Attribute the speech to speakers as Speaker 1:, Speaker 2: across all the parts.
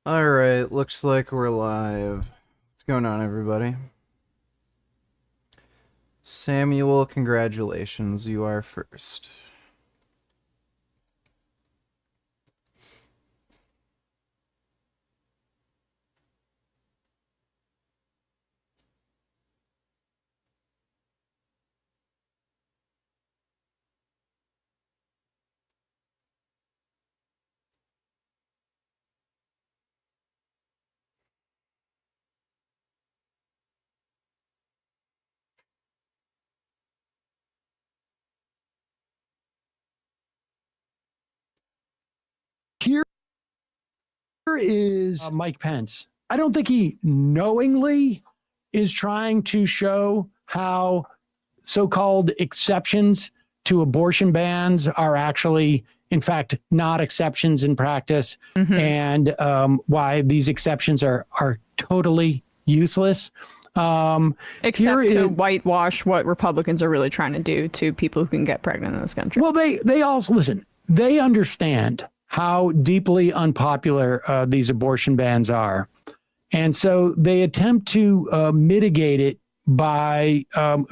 Speaker 1: Alright, looks like we're live. What's going on, everybody? Samuel, congratulations, you are first.
Speaker 2: Here is Mike Pence. I don't think he knowingly is trying to show how so-called exceptions to abortion bans are actually, in fact, not exceptions in practice, and why these exceptions are totally useless.
Speaker 3: Except to whitewash what Republicans are really trying to do to people who can get pregnant in this country.
Speaker 2: Well, they also, listen, they understand how deeply unpopular these abortion bans are. And so they attempt to mitigate it by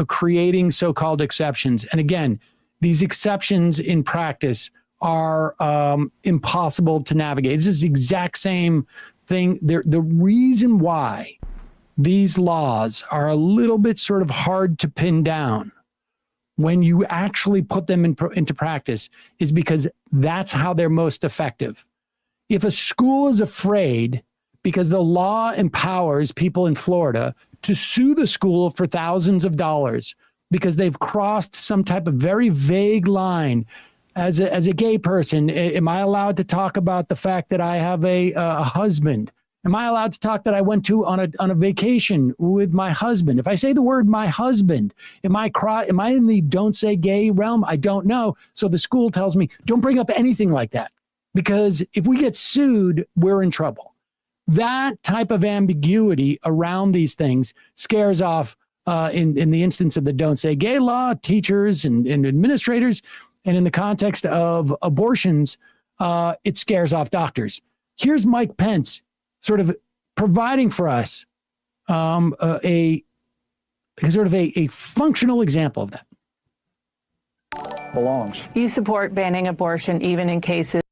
Speaker 2: creating so-called exceptions. And again, these exceptions in practice are impossible to navigate. It's the exact same thing. The reason why these laws are a little bit sort of hard to pin down when you actually put them into practice is because that's how they're most effective. If a school is afraid because the law empowers people in Florida to sue the school for thousands of dollars because they've crossed some type of very vague line, as a gay person, am I allowed to talk about the fact that I have a husband? Am I allowed to talk that I went to on a vacation with my husband? If I say the word my husband, am I in the don't say gay realm? I don't know. So the school tells me, don't bring up anything like that, because if we get sued, we're in trouble. That type of ambiguity around these things scares off, in the instance of the don't say gay law, teachers and administrators. And in the context of abortions, it scares off doctors. Here's Mike Pence sort of providing for us a functional example of that.
Speaker 4: Belongs.
Speaker 5: You support banning abortion even in cases.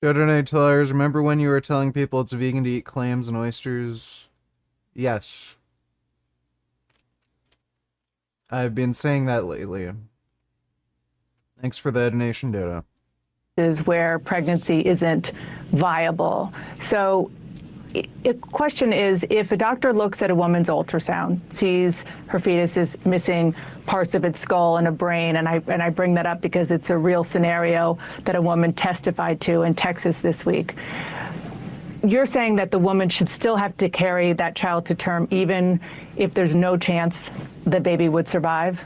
Speaker 1: Saturday Tellers, remember when you were telling people it's vegan to eat clams and oysters? Yes. I've been saying that lately. Thanks for the donation, Dodo.
Speaker 5: Is where pregnancy isn't viable. So the question is, if a doctor looks at a woman's ultrasound, sees her fetus is missing parts of its skull and a brain, and I bring that up because it's a real scenario that a woman testified to in Texas this week. You're saying that the woman should still have to carry that child to term even if there's no chance the baby would survive?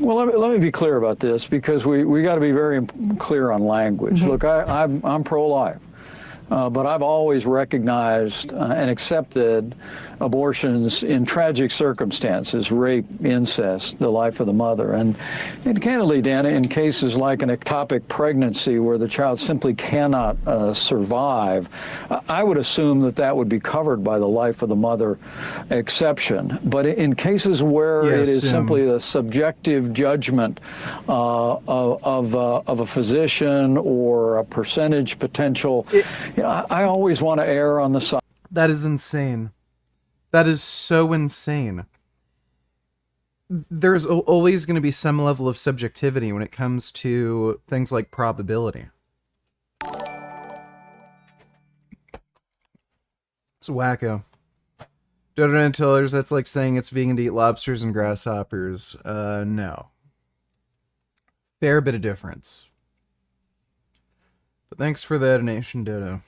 Speaker 4: Well, let me be clear about this, because we got to be very clear on language. Look, I'm pro-life. But I've always recognized and accepted abortions in tragic circumstances, rape, incest, the life of the mother. And candidly, Dana, in cases like an ectopic pregnancy where the child simply cannot survive, I would assume that would be covered by the life of the mother exception. But in cases where it is simply the subjective judgment of a physician or a percentage potential, I always want to err on the side.
Speaker 1: That is insane. That is so insane. There's always going to be some level of subjectivity when it comes to things like probability. It's wacko. Dodo Tellers, that's like saying it's vegan to eat lobsters and grasshoppers. No. Fair bit of difference. But thanks for the donation, Dodo.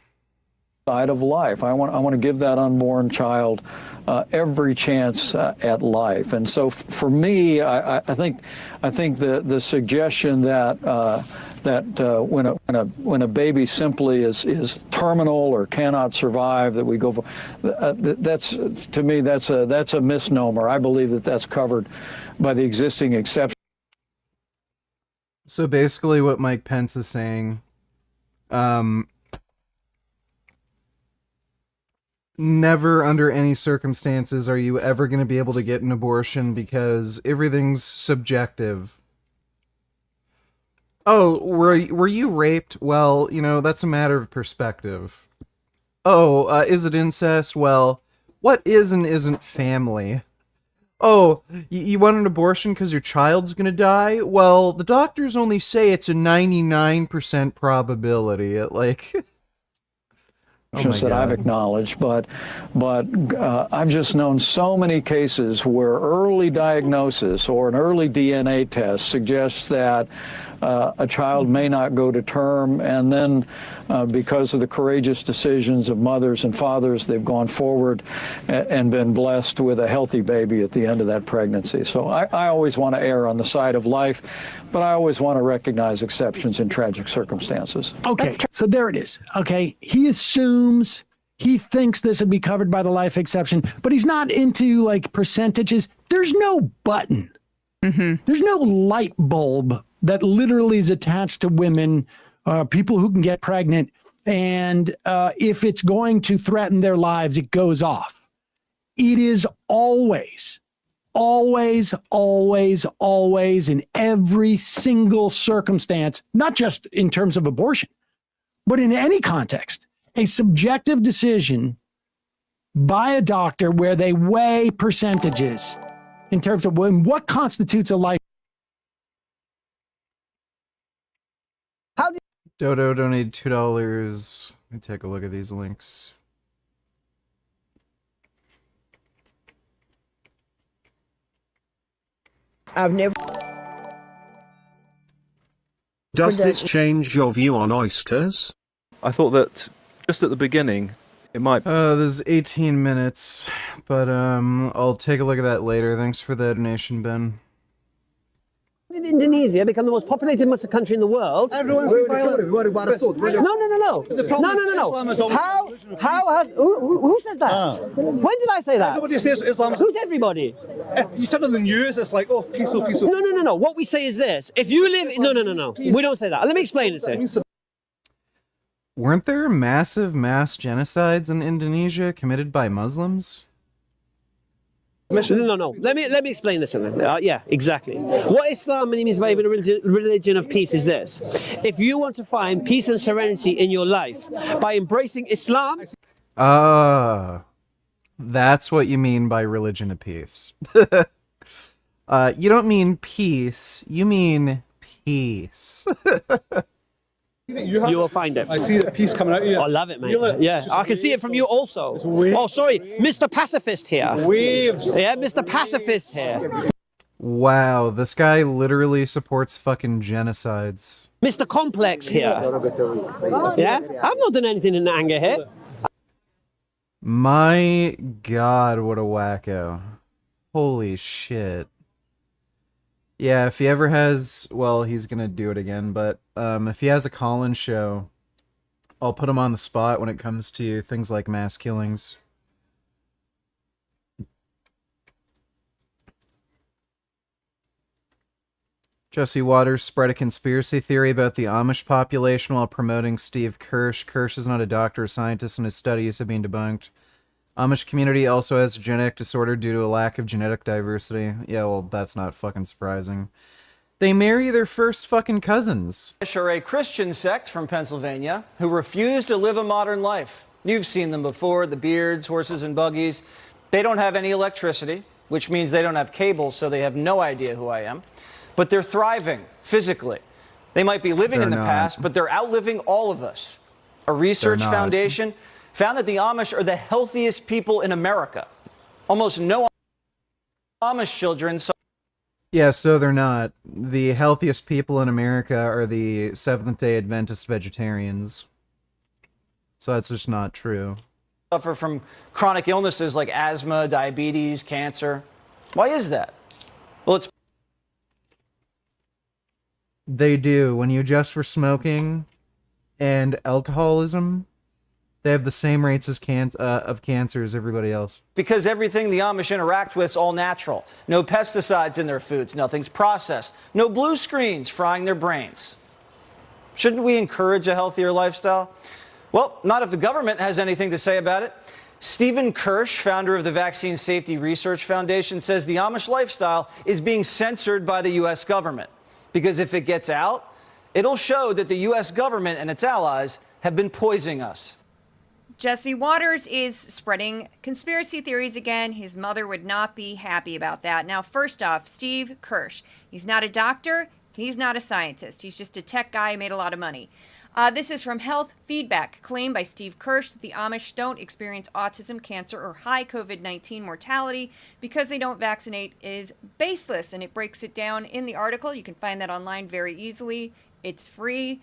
Speaker 4: Side of life. I want to give that unborn child every chance at life. And so for me, I think the suggestion that that when a baby simply is terminal or cannot survive, that we go for, that's, to me, that's a misnomer. I believe that that's covered by the existing exception.
Speaker 1: So basically what Mike Pence is saying, never under any circumstances are you ever going to be able to get an abortion because everything's subjective. Oh, were you raped? Well, you know, that's a matter of perspective. Oh, is it incest? Well, what is and isn't family? Oh, you want an abortion because your child's gonna die? Well, the doctors only say it's a 99% probability. Oh my
Speaker 4: that
Speaker 1: God.
Speaker 4: I've acknowledged, but I've just known so many cases where early diagnosis or an early DNA test suggests that a child may not go to term, and then because of the courageous decisions of mothers and fathers, they've gone forward and been blessed with a healthy baby at the end of that pregnancy. So I always want to err on the side of life, but I always want to recognize exceptions in tragic circumstances.
Speaker 2: Okay, so there it is. Okay, he assumes, he thinks this would be covered by the life exception, but he's not into like percentages. There's no button. There's no light bulb that literally is attached to women, people who can get pregnant. And if it's going to threaten their lives, it goes off. It is always, always, always, always in every single circumstance, not just in terms of abortion, but in any context, a subjective decision by a doctor where they weigh percentages in terms of what constitutes a life.
Speaker 1: Dodo donated $2. Let me take a look at these links.
Speaker 6: I've never.
Speaker 7: Does this change your view on oysters?
Speaker 8: I thought that just at the beginning, it might.
Speaker 1: There's 18 minutes, but I'll take a look at that later. Thanks for the donation, Ben.
Speaker 6: Did Indonesia become the most populated Muslim country in the world?
Speaker 9: Everyone's been violent. What about assault?
Speaker 6: No. No. How has who says that? When did I say that?
Speaker 9: Everybody says Islam.
Speaker 6: Who's everybody?
Speaker 9: You turn on the news, it's like, oh, peaceful.
Speaker 6: No. What we say is this: if you live, no. We don't say that. Let me explain it.
Speaker 1: Weren't there massive mass genocides in Indonesia committed by Muslims?
Speaker 6: No. Let me explain this. Yeah, exactly. What Islam means by a religion of peace is this: if you want to find peace and serenity in your life by embracing Islam.
Speaker 1: That's what you mean by religion of peace. You don't mean peace. You mean peace.
Speaker 6: You will find it.
Speaker 9: I see the peace coming out of you.
Speaker 6: I love it, mate. Yeah, I can see it from you also. Oh, sorry, Mr. Pacifist here.
Speaker 9: Waves.
Speaker 6: Yeah, Mr. Pacifist here.
Speaker 1: Wow, this guy literally supports fucking genocides.
Speaker 6: Mr. Complex here. Yeah, I've not done anything in anger here.
Speaker 1: My God, what a wacko. Holy shit. Yeah, if he ever has, well, he's gonna do it again, but if he has a call-in show, I'll put him on the spot when it comes to things like mass killings. Jesse Waters spread a conspiracy theory about the Amish population while promoting Steve Kirsch. Kirsch is not a doctor or scientist, and his studies have been debunked. Amish community also has a genetic disorder due to a lack of genetic diversity. Yeah, well, that's not fucking surprising. They marry their first fucking cousins.
Speaker 10: Are a Christian sect from Pennsylvania who refuse to live a modern life. You've seen them before, the beards, horses and buggies. They don't have any electricity, which means they don't have cable, so they have no idea who I am. But they're thriving physically. They might be living in the past, but they're outliving all of us. A research foundation found that the Amish are the healthiest people in America. Almost no Amish children.
Speaker 1: Yeah, so they're not. The healthiest people in America are the Seventh-day Adventist vegetarians. So that's just not true.
Speaker 10: Suffer from chronic illnesses like asthma, diabetes, cancer. Why is that? Well, it's
Speaker 1: They do. When you adjust for smoking and alcoholism, they have the same rates as of cancer as everybody else.
Speaker 10: Because everything the Amish interact with is all natural. No pesticides in their foods, nothing's processed. No blue screens frying their brains. Shouldn't we encourage a healthier lifestyle? Well, not if the government has anything to say about it. Stephen Kirsch, founder of the Vaccine Safety Research Foundation, says the Amish lifestyle is being censored by the U.S. government. Because if it gets out, it'll show that the U.S. government and its allies have been poisoning us.
Speaker 11: Jesse Waters is spreading conspiracy theories again. His mother would not be happy about that. Now, first off, Steve Kirsch. He's not a doctor. He's not a scientist. He's just a tech guy who made a lot of money. This is from Health Feedback, claimed by Steve Kirsch that the Amish don't experience autism, cancer, or high COVID-19 mortality because they don't vaccinate is baseless, and it breaks it down in the article. You can find that online very easily. It's free.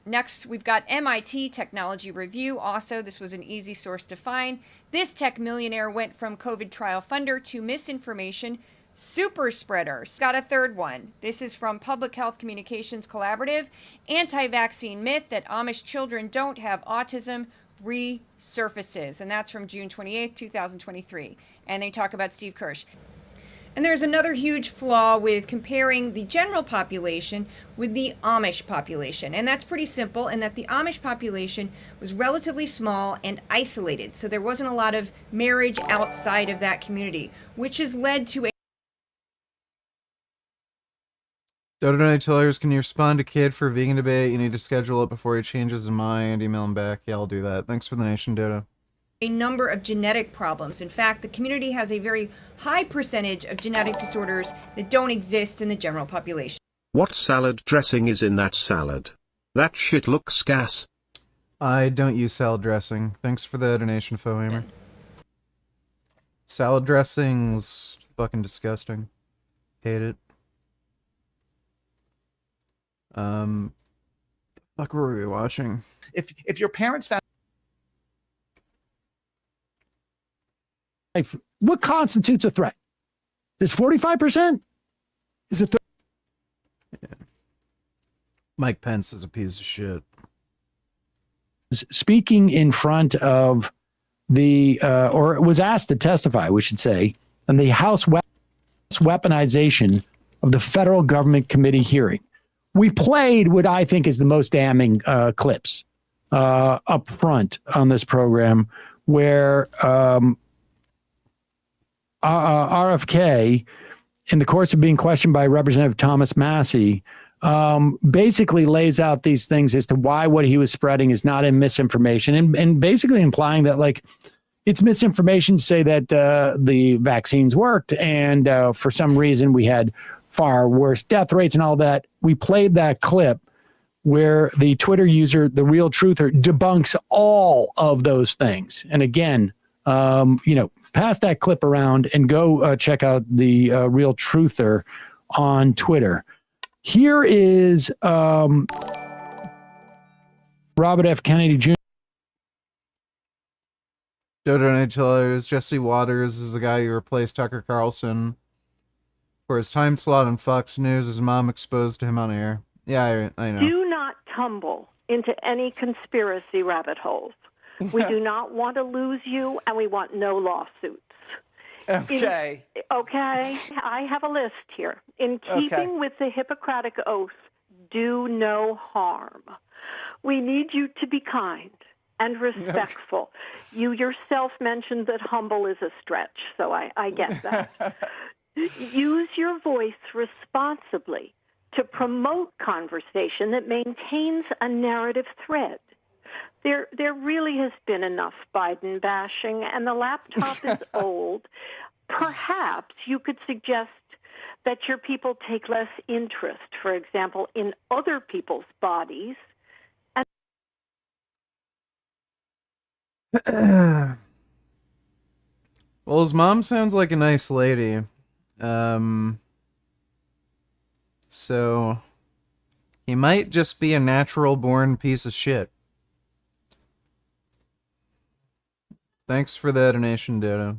Speaker 11: Next, we've got MIT Technology Review. Also, this was an easy source to find. This tech millionaire went from COVID trial funder to misinformation super spreaders. Got a third one. This is from Public Health Communications Collaborative. Anti-vaccine myth that Amish children don't have autism resurfaces. And that's from June 28th, 2023. And they talk about Steve Kirsch. And there's another huge flaw with comparing the general population with the Amish population. And that's pretty simple, in that the Amish population was relatively small and isolated. So there wasn't a lot of marriage outside of that community, which has led to a
Speaker 1: Donate Tellers, can you respond to Kid for vegan debate? You need to schedule it before he changes his mind. Email him back. Yeah, I'll do that. Thanks for the nation, Dodo.
Speaker 11: A number of genetic problems. In fact, the community has a very high percentage of genetic disorders that don't exist in the general population.
Speaker 7: What salad dressing is in that salad? That shit looks gas.
Speaker 1: I don't use salad dressing. Thanks for the donation, Fohammer. Salad dressing's fucking disgusting. Hate it. Fuck were we watching?
Speaker 12: If your parents found
Speaker 2: what constitutes a threat? Is 45%? Is it?
Speaker 1: Yeah. Mike Pence is a piece of shit.
Speaker 2: Speaking in front of the, or was asked to testify, we should say, on the House weaponization of the federal government committee hearing. We played what I think is the most damning clips up front on this program, where RFK, in the course of being questioned by Representative Thomas Massey, basically lays out these things as to why what he was spreading is not in misinformation, and basically implying that, like, it's misinformation to say that the vaccines worked, and for some reason we had far worse death rates and all that. We played that clip where the Twitter user, The Real Truther, debunks all of those things. And again, pass that clip around and go check out The Real Truther on Twitter. Here is Robert F. Kennedy Jr.
Speaker 1: Dodo Tellers, Jesse Waters is the guy who replaced Tucker Carlson for his time slot on Fox News. His mom exposed him on air. Yeah, I know.
Speaker 13: Do not tumble into any conspiracy rabbit holes. We do not want to lose you, and we want no lawsuits.
Speaker 10: Okay.
Speaker 13: Okay. I have a list here. In keeping with the Hippocratic Oath, do no harm. We need you to be kind and respectful. You yourself mentioned that humble is a stretch, so I get that. Use your voice responsibly to promote conversation that maintains a narrative thread. There really has been enough Biden bashing, and the laptop is old. Perhaps you could suggest that your people take less interest, for example, in other people's bodies.
Speaker 1: Well, his mom sounds like a nice lady. So he might just be a natural born piece of shit. Thanks for the donation, Dodo.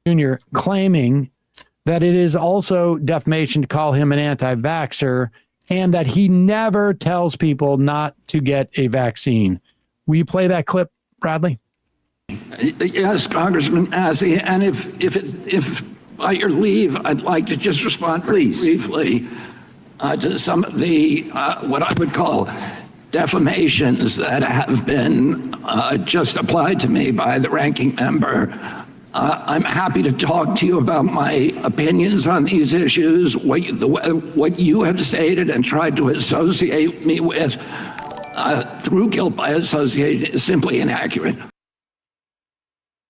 Speaker 2: Jr. claiming that it is also defamation to call him an anti-vaxxer, and that he never tells people not to get a vaccine. Will you play that clip, Bradley?
Speaker 12: Yes, Congressman Massey, and if by your leave, I'd like to just respond briefly to some of the what I would call defamations that have been just applied to me by the ranking member. I'm happy to talk to you about my opinions on these issues, what you have stated and tried to associate me with through guilt by association is simply inaccurate.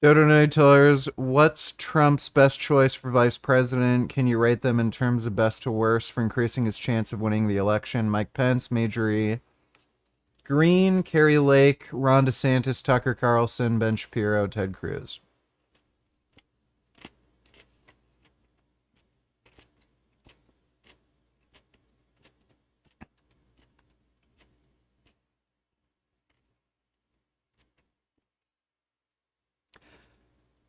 Speaker 1: Dodo Night Tellers, what's Trump's best choice for vice president? Can you rate them in terms of best to worst for increasing his chance of winning the election? Mike Pence, Marjorie Green, Carrie Lake, Ron DeSantis, Tucker Carlson, Ben Shapiro, Ted Cruz.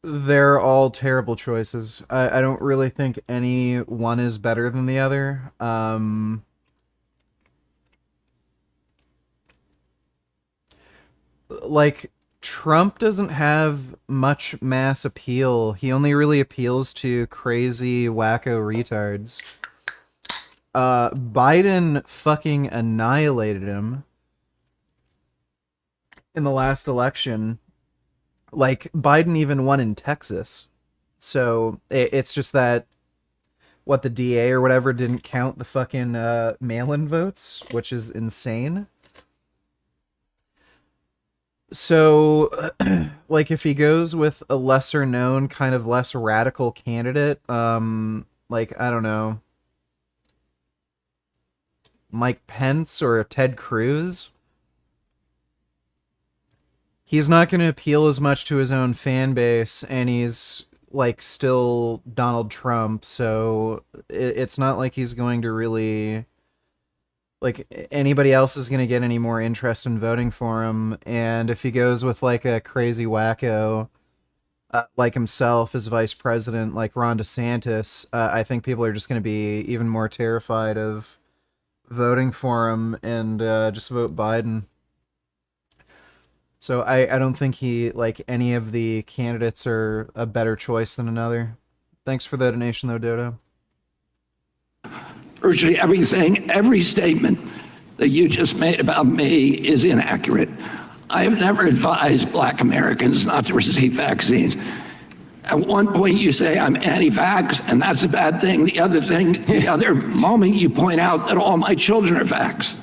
Speaker 1: They're all terrible choices. I don't really think any one is better than the other. Like, Trump doesn't have much mass appeal. He only really appeals to crazy, wacko retards. Biden fucking annihilated him in the last election. Like, Biden even won in Texas. So it's just that what the DA or whatever didn't count the fucking mail-in votes, which is insane. So, like, if he goes with a lesser known, kind of less radical candidate, like, I don't know, Mike Pence or Ted Cruz, he's not going to appeal as much to his own fan base, and he's, like, still Donald Trump, so it's not like he's going to really, like, anybody else is going to get any more interest in voting for him. And if he goes with, like, a crazy wacko like himself as vice president, like Ron DeSantis, I think people are just going to be even more terrified of voting for him and just vote Biden. So I don't think any of the candidates are a better choice than another. Thanks for the donation, though, Dodo.
Speaker 12: Virtually everything, every statement that you just made about me is inaccurate. I have never advised Black Americans not to receive vaccines. At one point you say I'm anti-vax, and that's a bad thing. The other moment you point out that all my children are vax.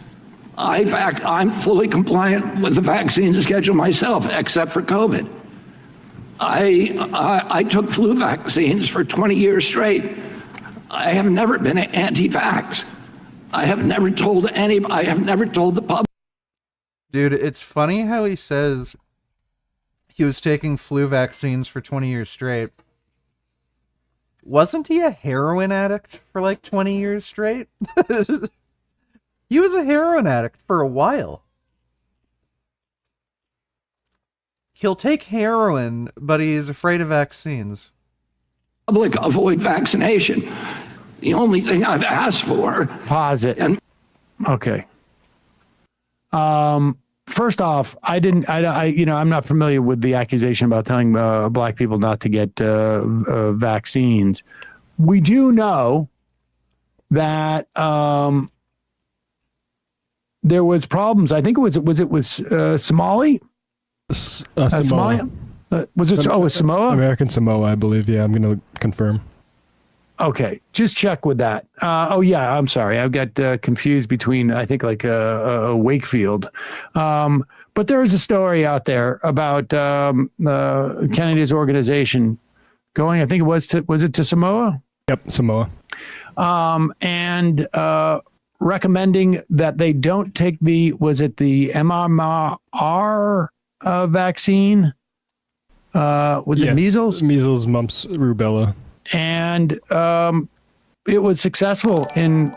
Speaker 12: I'm fully compliant with the vaccine schedule myself, except for COVID. I took flu vaccines for 20 years straight. I have never been anti-vax. I have never told the public.
Speaker 1: Dude, it's funny how he says he was taking flu vaccines for 20 years straight. Wasn't he a heroin addict for like 20 years straight? He was a heroin addict for a while. He'll take heroin, but he's afraid of vaccines.
Speaker 12: Public avoid vaccination. The only thing I've asked for.
Speaker 2: Pause it. Okay. First off, I'm not familiar with the accusation about telling Black people not to get vaccines. We do know that there was problems. I think it was with Somali? Somalia? Was it? Was Samoa?
Speaker 14: American Samoa, I believe. Yeah, I'm going to confirm.
Speaker 2: Okay, just check with that. Yeah, I'm sorry. I've got confused between, I think, like a Wakefield. But there is a story out there about Kennedy's organization going, I think it was to Samoa?
Speaker 14: Yep, Samoa.
Speaker 2: And recommending that they don't take the MMR vaccine? Was it measles?
Speaker 14: Measles, mumps, rubella.
Speaker 2: And it was successful in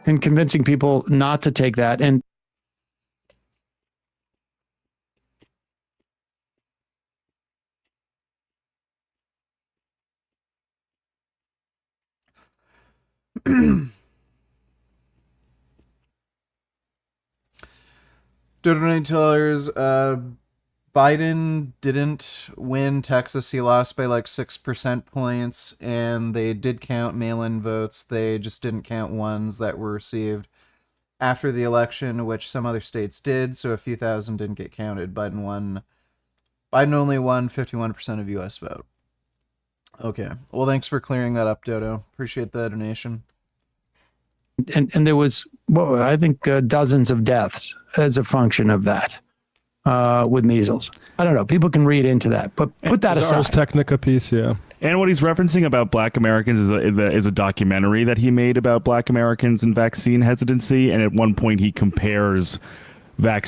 Speaker 2: convincing people not to take that. And
Speaker 1: Donate tellers, Biden didn't win Texas. He lost by like 6% points, and they did count mail-in votes. They just didn't count ones that were received after the election, which some other states did, so a few thousand didn't get counted. Biden only won 51% of U.S. vote. Okay. Well, thanks for clearing that up, Dodo. Appreciate the donation.
Speaker 2: And there was, well, I think dozens of deaths as a function of that with measles. I don't know. People can read into that, but put that aside.
Speaker 14: Ars Technica piece, yeah.
Speaker 15: And what he's referencing about Black Americans is a documentary that he made about Black Americans and vaccine hesitancy. And at one point, he compares Black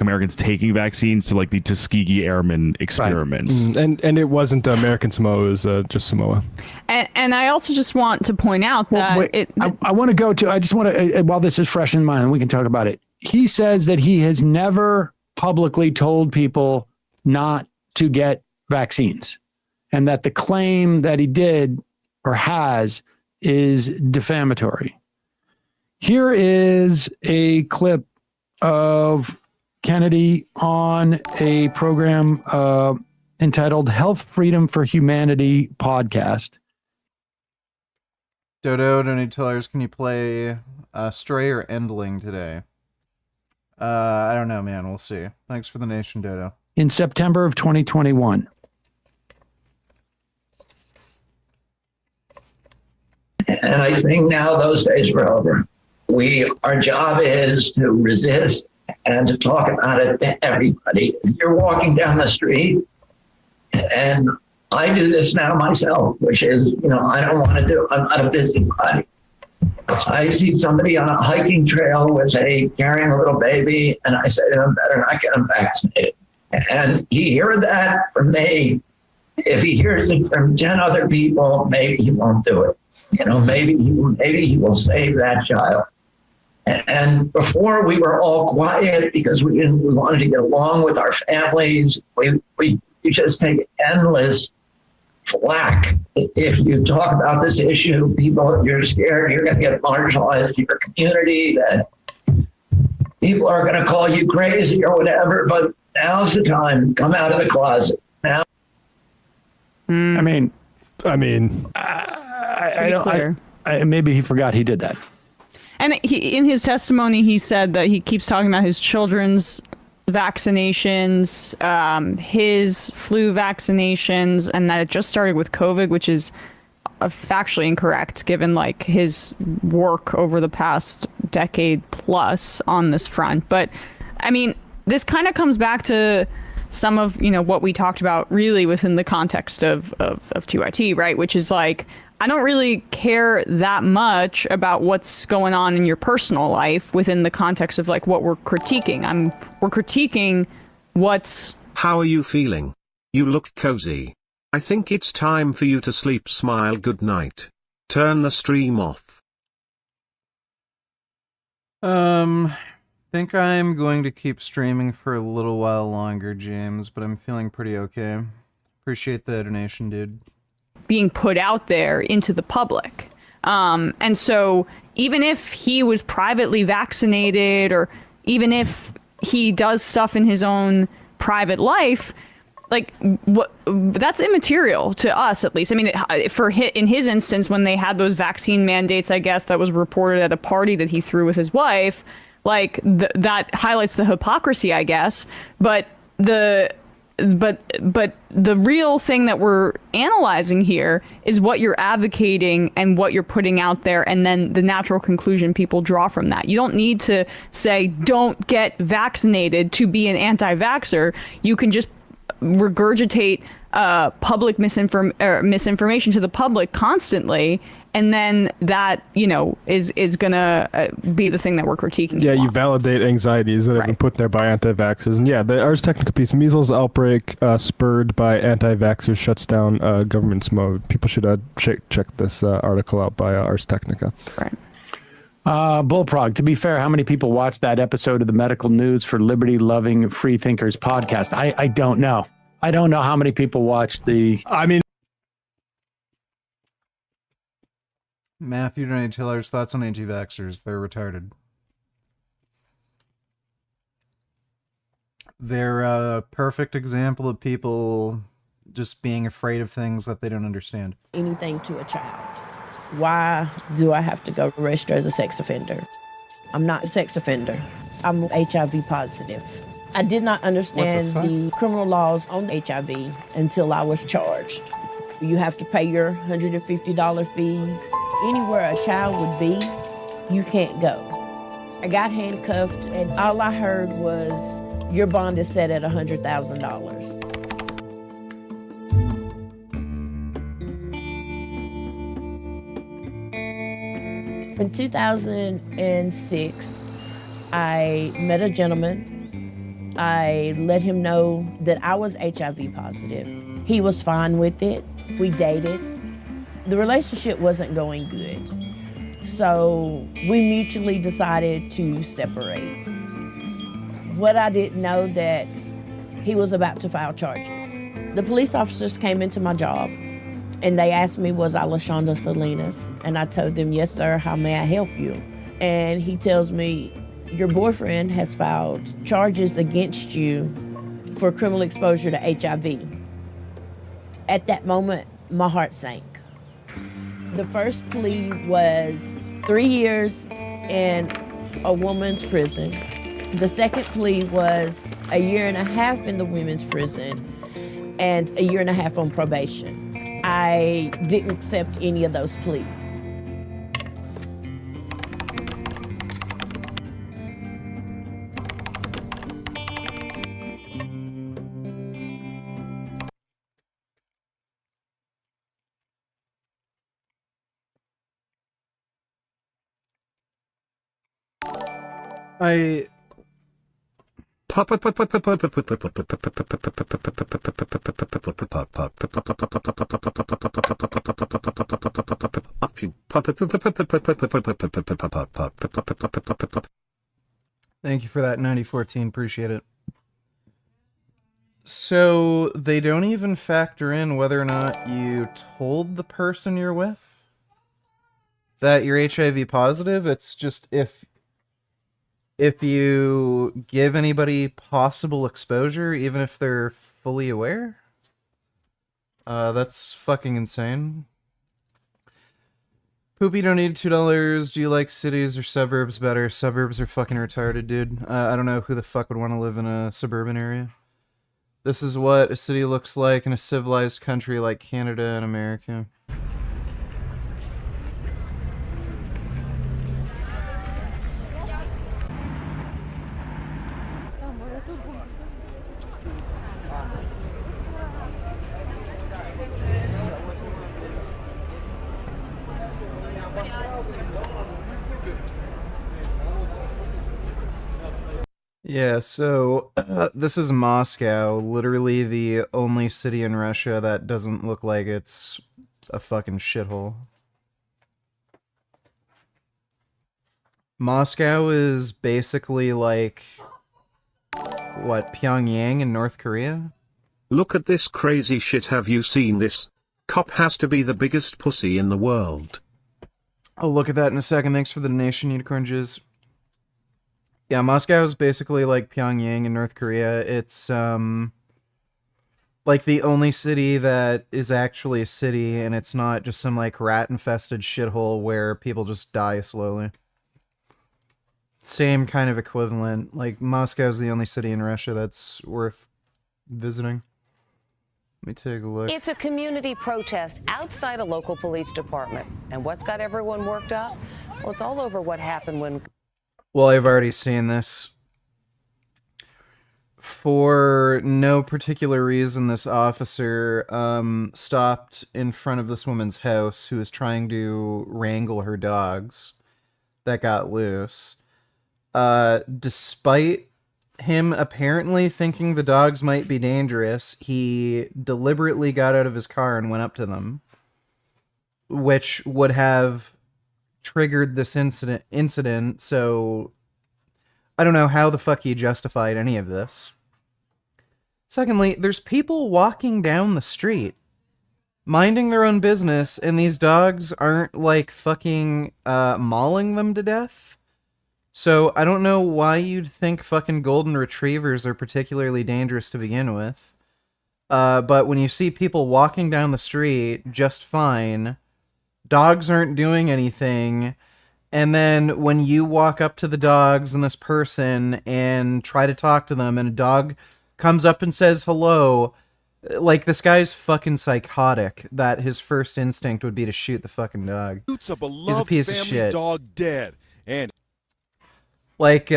Speaker 15: Americans taking vaccines to like the Tuskegee Airmen experiments.
Speaker 14: Right. And it wasn't American Samoa, it was just Samoa.
Speaker 3: And I also just want to point out that
Speaker 2: I want to go to, I just want to, while this is fresh in mind, we can talk about it. He says that he has never publicly told people not to get vaccines, and that the claim that he did or has is defamatory. Here is a clip of Kennedy on a program entitled Health Freedom for Humanity podcast.
Speaker 1: Dodo, donate tellers, can you play Stray or Endling today? I don't know, man. We'll see. Thanks for the nation, Dodo.
Speaker 2: In September of 2021.
Speaker 12: And I think now those days are over. Our job is to resist and to talk about it to everybody. If you're walking down the street, and I do this now myself, which is, I don't want to do, I'm not a busybody. I see somebody on a hiking trail carrying a little baby, and I say to him, better not get him vaccinated. And he heard that from me. If he hears it from 10 other people, maybe he won't do it. Maybe he will save that child. And before, we were all quiet because we wanted to get along with our families. We just take endless flack. If you talk about this issue, you're scared you're going to get marginalized in your community, that people are going to call you crazy or whatever. But now's the time. Come out of the closet now.
Speaker 2: I mean, maybe he forgot he did that.
Speaker 3: And in his testimony, he said that he keeps talking about his children's vaccinations, his flu vaccinations, and that it just started with COVID, which is factually incorrect given like his work over the past decade plus on this front. But I mean, this kind of comes back to some of, what we talked about really within the context of 2IT, right? Which is like, I don't really care that much about what's going on in your personal life within the context of like what we're critiquing. We're critiquing what's...
Speaker 7: How are you feeling? You look cozy. I think it's time for you to sleep. Smile. Good night. Turn the stream off.
Speaker 1: Think I'm going to keep streaming for a little while longer, James, but I'm feeling pretty okay. Appreciate the donation, dude.
Speaker 3: Being put out there into the public. And so even if he was privately vaccinated, or even if he does stuff in his own private life, like that's immaterial to us, at least. I mean, in his instance, when they had those vaccine mandates, I guess that was reported at a party that he threw with his wife, like that highlights the hypocrisy, I guess. But the real thing that we're analyzing here is what you're advocating and what you're putting out there, and then the natural conclusion people draw from that. You don't need to say don't get vaccinated to be an anti-vaxxer. You can just regurgitate public misinformation to the public constantly, and then that is gonna be the thing that we're critiquing.
Speaker 14: Yeah, you validate anxieties that have been put there by anti-vaxxers. And yeah, the Ars Technica piece, measles outbreak spurred by anti-vaxxers shuts down government's mode. People should check this article out by Ars Technica.
Speaker 3: Right.
Speaker 2: Bullprog, to be fair, how many people watched that episode of the Medical News for Liberty-Loving Free Thinkers podcast? I don't know. I don't know how many people watched the...
Speaker 1: Matthew donated $2. Thoughts on anti-vaxxers? They're retarded. They're a perfect example of people just being afraid of things that they don't understand.
Speaker 16: Anything to a child. Why do I have to go register as a sex offender? I'm not a sex offender. I'm HIV positive. I did not understand the criminal laws on HIV until I was charged. You have to pay your $150 fees. Anywhere a child would be, you can't go. I got handcuffed and all I heard was, your bond is set at $100,000. In 2006, I met a gentleman. I let him know that I was HIV positive. He was fine with it. We dated. The relationship wasn't going good. So we mutually decided to separate. What I didn't know that he was about to file charges. The police officers came into my job and they asked me, was I LaShonda Salinas? And I told them, yes, sir, how may I help you? And he tells me, your boyfriend has filed charges against you for criminal exposure to HIV. At that moment, my heart sank. The first plea was 3 years in a woman's prison. The second plea was a year and a half in the women's prison and a year and a half on probation. I didn't accept any of those pleas.
Speaker 1: Thank you for that 9014. Appreciate it. So they don't even factor in whether or not you told the person you're with that you're HIV positive. It's just if you give anybody possible exposure, even if they're fully aware. That's fucking insane. Poopy donated $2. Do you like cities or suburbs better? Suburbs are fucking retarded, dude. I don't know who the fuck would want to live in a suburban area. This is what a city looks like in a civilized country like Canada and America. Yeah, so this is Moscow, literally the only city in Russia that doesn't look like it's a fucking shithole. Moscow is basically like, what, Pyongyang in North Korea?
Speaker 7: Look at this crazy shit, have you seen this? Cop has to be the biggest pussy in the world.
Speaker 1: I'll look at that in a second. Thanks for the donation, Unicorn Jizz. Yeah, Moscow is basically like Pyongyang in North Korea. It's like the only city that is actually a city, and it's not just some like rat-infested shithole where people just die slowly. Same kind of equivalent. Like Moscow's the only city in Russia that's worth visiting. Let me take a look.
Speaker 17: It's a community protest outside a local police department. And what's got everyone worked up? Well, it's all over what happened when...
Speaker 1: Well, I've already seen this. For no particular reason, this officer stopped in front of this woman's house who was trying to wrangle her dogs that got loose. Despite him apparently thinking the dogs might be dangerous, he deliberately got out of his car and went up to them, which would have triggered this incident, so I don't know how the fuck he justified any of this. Secondly, there's people walking down the street. minding their own business, and these dogs aren't like fucking mauling them to death. So I don't know why you'd think fucking golden retrievers are particularly dangerous to begin with. But when you see people walking down the street just fine, dogs aren't doing anything, and then when you walk up to the dogs and this person and try to talk to them and a dog comes up and says hello, like, this guy's fucking psychotic that his first instinct would be to shoot the fucking dog. He's a piece of shit.
Speaker 18: Dog dead. And
Speaker 1: like,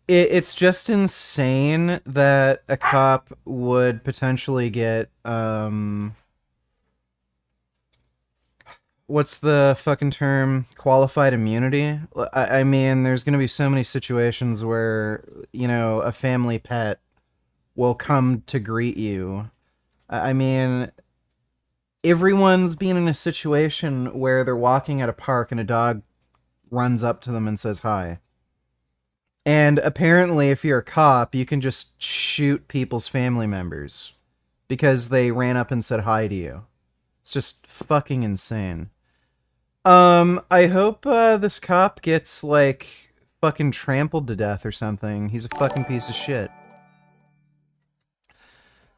Speaker 1: it's just insane that a cop would potentially get, what's the fucking term? Qualified immunity? I mean, there's gonna be so many situations where, you know, a family pet will come to greet you. I mean, everyone's been in a situation where they're walking at a park and a dog runs up to them and says hi. And apparently, if you're a cop, you can just shoot people's family members because they ran up and said hi to you. It's just fucking insane. I hope this cop gets, like, fucking trampled to death or something. He's a fucking piece of shit.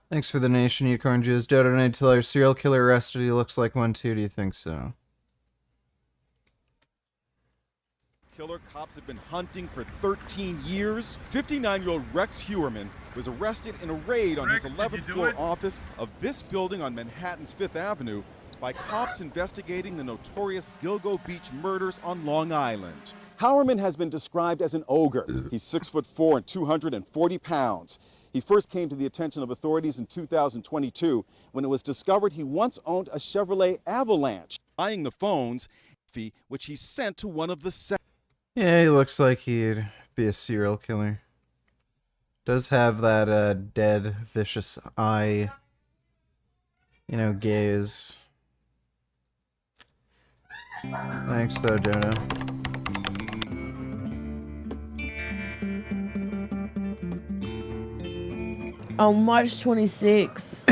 Speaker 1: Thanks for the nation, Unicorn Jews. Dodo Night Tiller, serial killer arrested. He looks like one too. Do you think so?
Speaker 18: killer cops have been hunting for 13 years. 59-year-old Rex Hewerman was arrested in a raid on his 11th floor office of this building on Manhattan's 5th Avenue by cops investigating the notorious Gilgo Beach murders on Long Island. Howerman has been described as an ogre. He's 6'4" and 240 pounds. He first came to the attention of authorities in 2022 when it was discovered he once owned a Chevrolet Avalanche, buying the phones, which he sent to one of the
Speaker 1: Yeah, he looks like he'd be a serial killer. Does have that dead, vicious eye, you know, gaze. Thanks though, Dodo.
Speaker 16: On March 26th,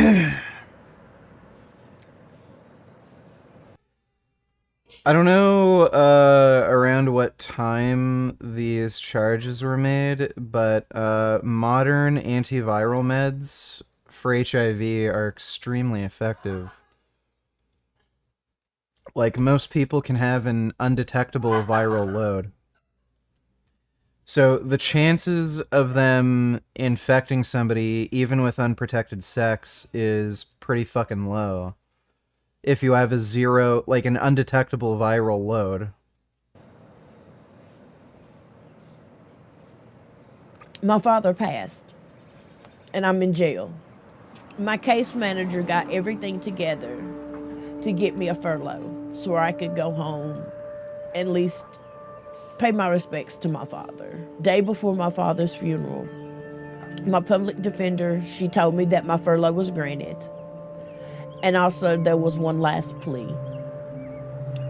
Speaker 1: I don't know around what time these charges were made, but modern antiviral meds for HIV are extremely effective. Like, most people can have an undetectable viral load. So the chances of them infecting somebody, even with unprotected sex, is pretty fucking low. If you have an undetectable viral load.
Speaker 16: my father passed, and I'm in jail. My case manager got everything together to get me a furlough so I could go home and at least pay my respects to my father. Day before my father's funeral, my public defender, she told me that my furlough was granted. And also there was one last plea,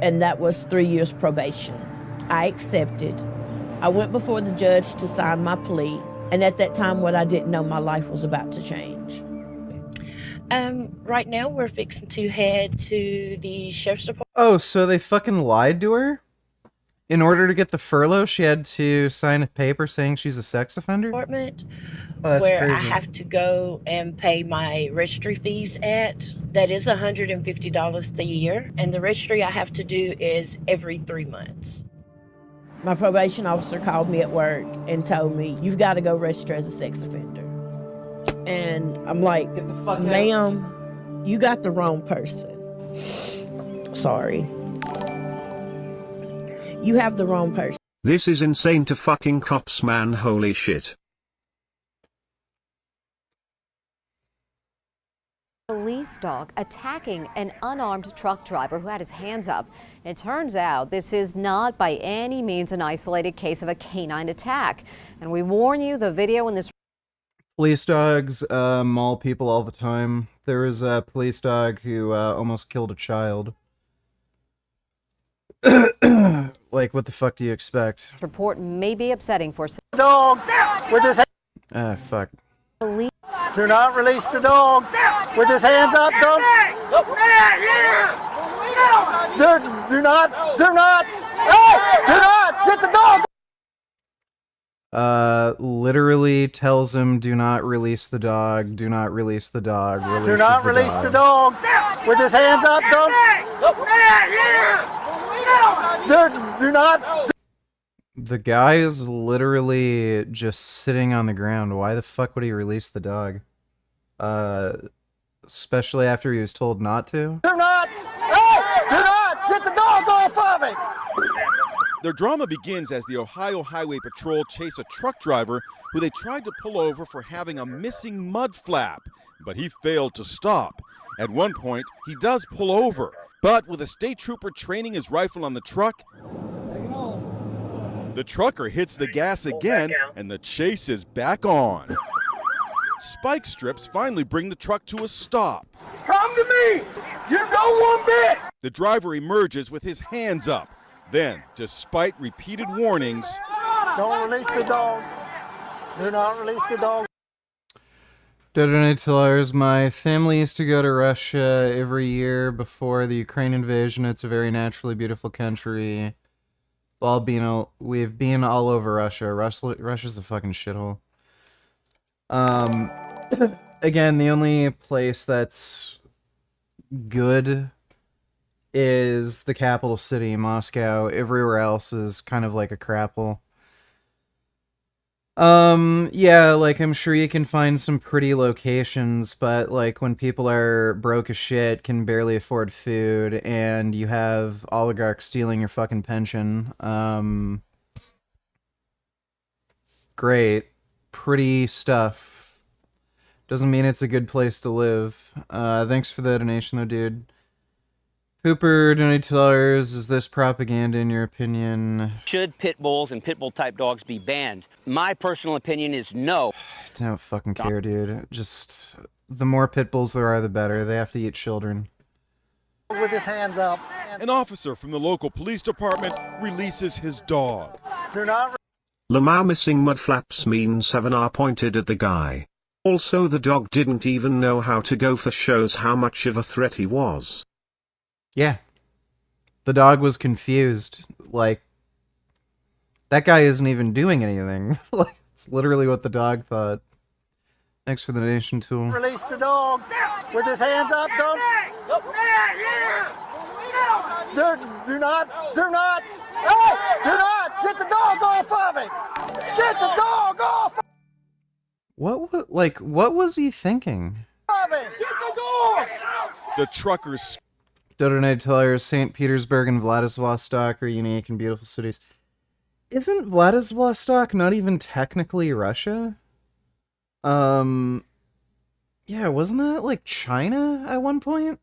Speaker 16: and that was 3 years probation. I accepted. I went before the judge to sign my plea, and at that time, what I didn't know, my life was about to change.
Speaker 19: Right now we're fixing to head to the sheriff's department.
Speaker 1: Oh, so they fucking lied to her? In order to get the furlough, she had to sign a paper saying she's a sex offender? Oh, that's
Speaker 19: where
Speaker 1: crazy.
Speaker 19: I have to go and pay my registry fees at. That is $150 a year, and the registry I have to do is every 3 months.
Speaker 16: My probation officer called me at work and told me, you've got to go register as a sex offender. And I'm like, ma'am, you got the wrong person. Sorry. You have the wrong person.
Speaker 7: This is insane to fucking cops, man, holy shit.
Speaker 20: Police dog attacking an unarmed truck driver who had his hands up. It turns out this is not by any means an isolated case of a canine attack. And we warn you, the video in this...
Speaker 1: Police dogs maul people all the time. There was a police dog who almost killed a child. Like, what the fuck do you expect?
Speaker 20: Report may be upsetting for...
Speaker 1: Dog with his head. Ah, fuck.
Speaker 20: Police
Speaker 21: Do not release the dog. With his hands up, don't. Do not. Get the dog.
Speaker 1: Literally tells him, do not release the dog, do not release the dog,
Speaker 21: Do not release the dog. With his hands up, don't. Do not.
Speaker 1: The guy is literally just sitting on the ground. Why the fuck would he release the dog? Especially after he was told not to?
Speaker 21: Do not. Get the dog off of him.
Speaker 18: Their drama begins as the Ohio Highway Patrol chase a truck driver who they tried to pull over for having a missing mud flap, but he failed to stop. At one point, he does pull over, but with a state trooper training his rifle on the truck, the trucker hits the gas again and the chase is back on. Spike strips finally bring the truck to a stop.
Speaker 21: Come to me. You know one bit.
Speaker 18: The driver emerges with his hands up. Then, despite repeated warnings,
Speaker 21: don't release the dog. Do not release the dog.
Speaker 1: Donators, my family used to go to Russia every year before the Ukraine invasion. It's a very naturally beautiful country. We've been all over Russia. Russia's a fucking shithole. Again, the only place that's good is the capital city, Moscow. Everywhere else is kind of like a crapple. Yeah, like, I'm sure you can find some pretty locations, but, like, when people are broke as shit, can barely afford food, and you have oligarchs stealing your fucking pension, great. Pretty stuff. Doesn't mean it's a good place to live. Thanks for the donation, though, dude. Pooper $20. Is this propaganda in your opinion?
Speaker 22: Should pit bulls and pit bull type dogs be banned? My personal opinion is no.
Speaker 1: I don't fucking care, dude. Just, the more pit bulls there are, the better. They have to eat children.
Speaker 21: With his hands up.
Speaker 18: An officer from the local police department releases his dog.
Speaker 21: Do not.
Speaker 7: Lamau missing mud flaps means have an R pointed at the guy. Also, the dog didn't even know how to go for shows how much of a threat he was.
Speaker 1: Yeah. The dog was confused. Like, that guy isn't even doing anything. Like, it's literally what the dog thought. Thanks for the donation, Tool.
Speaker 21: Release the dog. With his hands up, don't. Do not. Get the dog off of him. Get the dog off
Speaker 1: What was he thinking?
Speaker 21: of him. Get the dog.
Speaker 18: The truckers.
Speaker 1: Donate Teller, St. Petersburg and Vladivostok are unique and beautiful cities. Isn't Vladivostok not even technically Russia? Yeah, wasn't that like China at one point?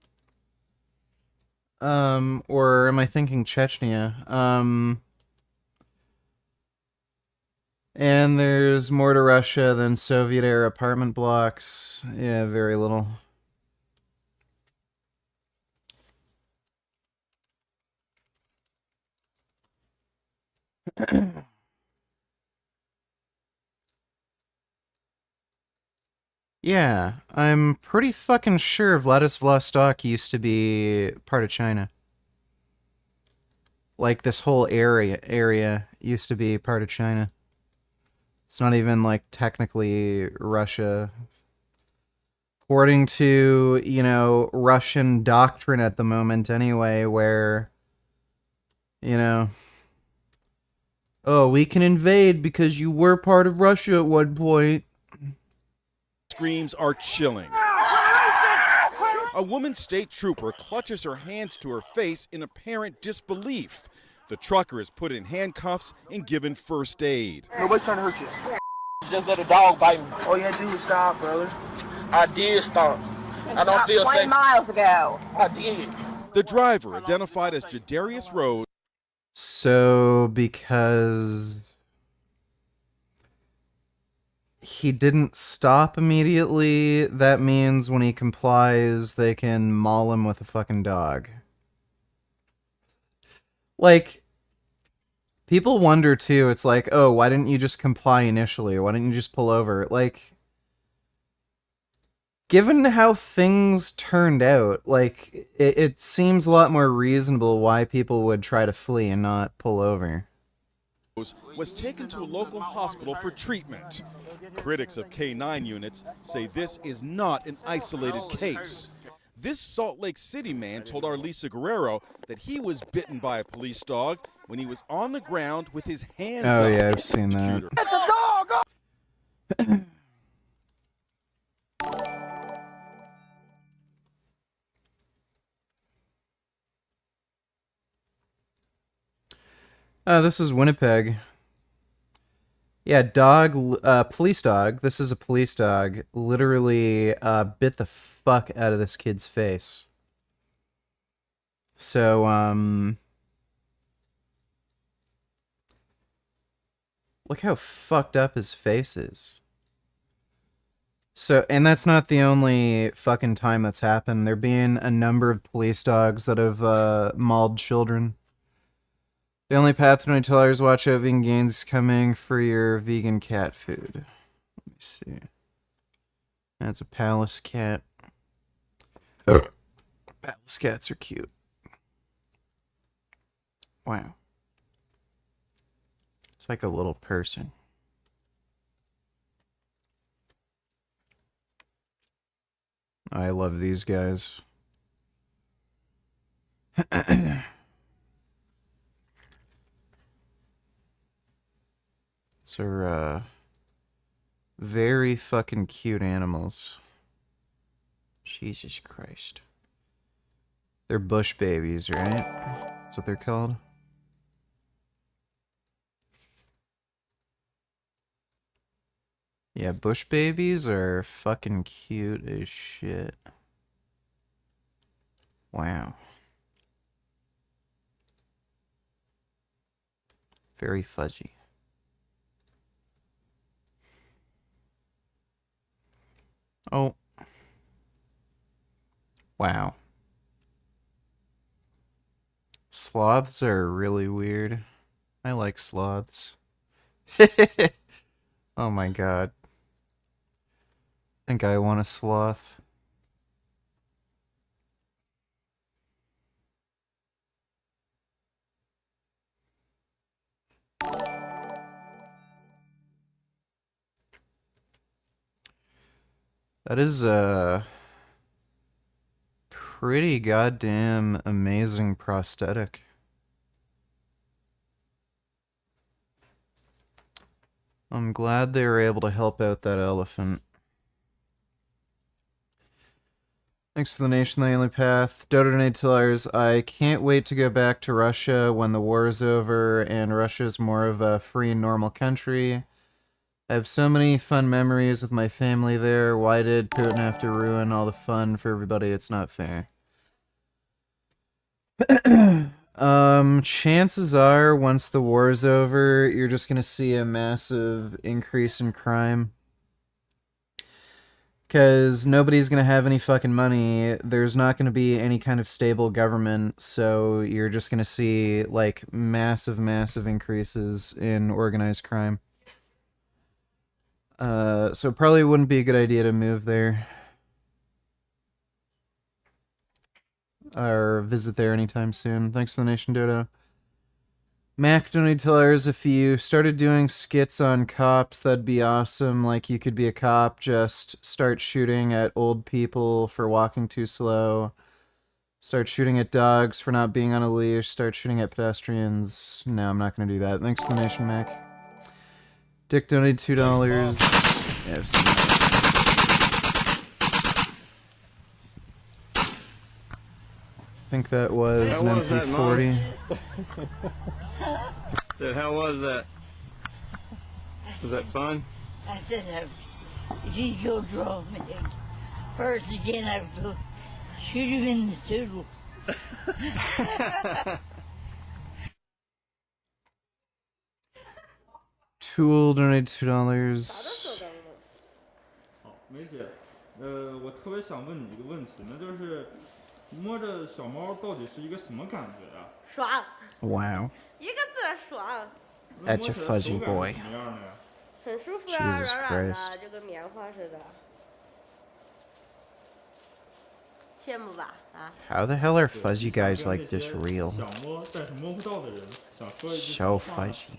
Speaker 1: Or am I thinking Chechnya? And there's more to Russia than Soviet-era apartment blocks. Yeah, very little. Yeah, I'm pretty fucking sure Vladivostok used to be part of China. Like, this whole area used to be part of China. It's not even, like, technically Russia. According to, you know, Russian doctrine at the moment anyway, where, you know, oh, we can invade because you were part of Russia at one point.
Speaker 18: Screams are chilling. A woman state trooper clutches her hands to her face in apparent disbelief. The trucker is put in handcuffs and given first aid.
Speaker 23: Nobody's trying to hurt you. Just let a dog bite me. All you had to do was stop, brother. I did stop. I don't feel
Speaker 11: 20
Speaker 23: safe.
Speaker 11: miles ago.
Speaker 23: I did.
Speaker 18: The driver, identified as Jadarius Rose.
Speaker 1: So, because he didn't stop immediately, that means when he complies, they can maul him with a fucking dog. Like, people wonder too, it's like, oh, why didn't you just comply initially? Why didn't you just pull over? Like, given how things turned out, like, it seems a lot more reasonable why people would try to flee and not pull over.
Speaker 18: Was taken to a local hospital for treatment. Critics of K9 units say this is not an isolated case. This Salt Lake City man told our Lisa Guerrero that he was bitten by a police dog when he was on the ground with his hands up.
Speaker 1: Oh yeah, I've seen that. This is Winnipeg. Yeah, police dog. This is a police dog. Literally bit the fuck out of this kid's face. So, look how fucked up his face is. So, and that's not the only fucking time that's happened. There being a number of police dogs that have mauled children. The only path to $20, watch out, vegan gains coming for your vegan cat food. Let me see. That's a palace cat. Palace cats are cute. Wow. It's like a little person. I love these guys. These are very fucking cute animals. Jesus Christ. They're bush babies, right? That's what they're called. Yeah, bush babies are fucking cute as shit. Wow. Very fuzzy. Oh. Wow. Sloths are really weird. I like sloths. Oh my god. I think I want a sloth. That is a pretty goddamn amazing prosthetic. I'm glad they were able to help out that elephant. Thanks for the nation, the only path. Donate $2. I can't wait to go back to Russia when the war is over and Russia's more of a free and normal country. I have so many fun memories with my family there. Why did Putin have to ruin all the fun for everybody? It's not fair. Chances are, once the war is over, you're just gonna see a massive increase in crime. Because nobody's gonna have any fucking money. There's not gonna be any kind of stable government, so you're just gonna see, like, massive increases in organized crime. So it probably wouldn't be a good idea to move there. Or visit there anytime soon. Thanks for the nation, Dodo. Mac donated $2. If you started doing skits on cops, that'd be awesome. Like, you could be a cop, just start shooting at old people for walking too slow. Start shooting at dogs for not being on a leash. Start shooting at pedestrians. No, I'm not going to do that. Thanks for the nation, Mac. Dick donated $2. Yeah, I've seen that. I think that was an MP40.
Speaker 4: How was that? Was that fun?
Speaker 5: I said, he's gonna draw me. First again, I have to shoot him in the toodles.
Speaker 1: Tool donated $2.
Speaker 4: 梅姐，我特别想问你一个问题，那就是摸着小猫到底是一个什么感觉啊？
Speaker 8: 爽。
Speaker 1: Wow.
Speaker 8: 一个字爽。
Speaker 1: That's a fuzzy boy.
Speaker 8: 很舒服啊，
Speaker 1: Jesus
Speaker 8: 软软的，
Speaker 1: Christ.
Speaker 8: 就跟棉花似的。
Speaker 1: How the hell are fuzzy guys like this real?
Speaker 4: 想摸但是摸不到的人，想说一句
Speaker 1: So
Speaker 4: 好话。
Speaker 1: fuzzy.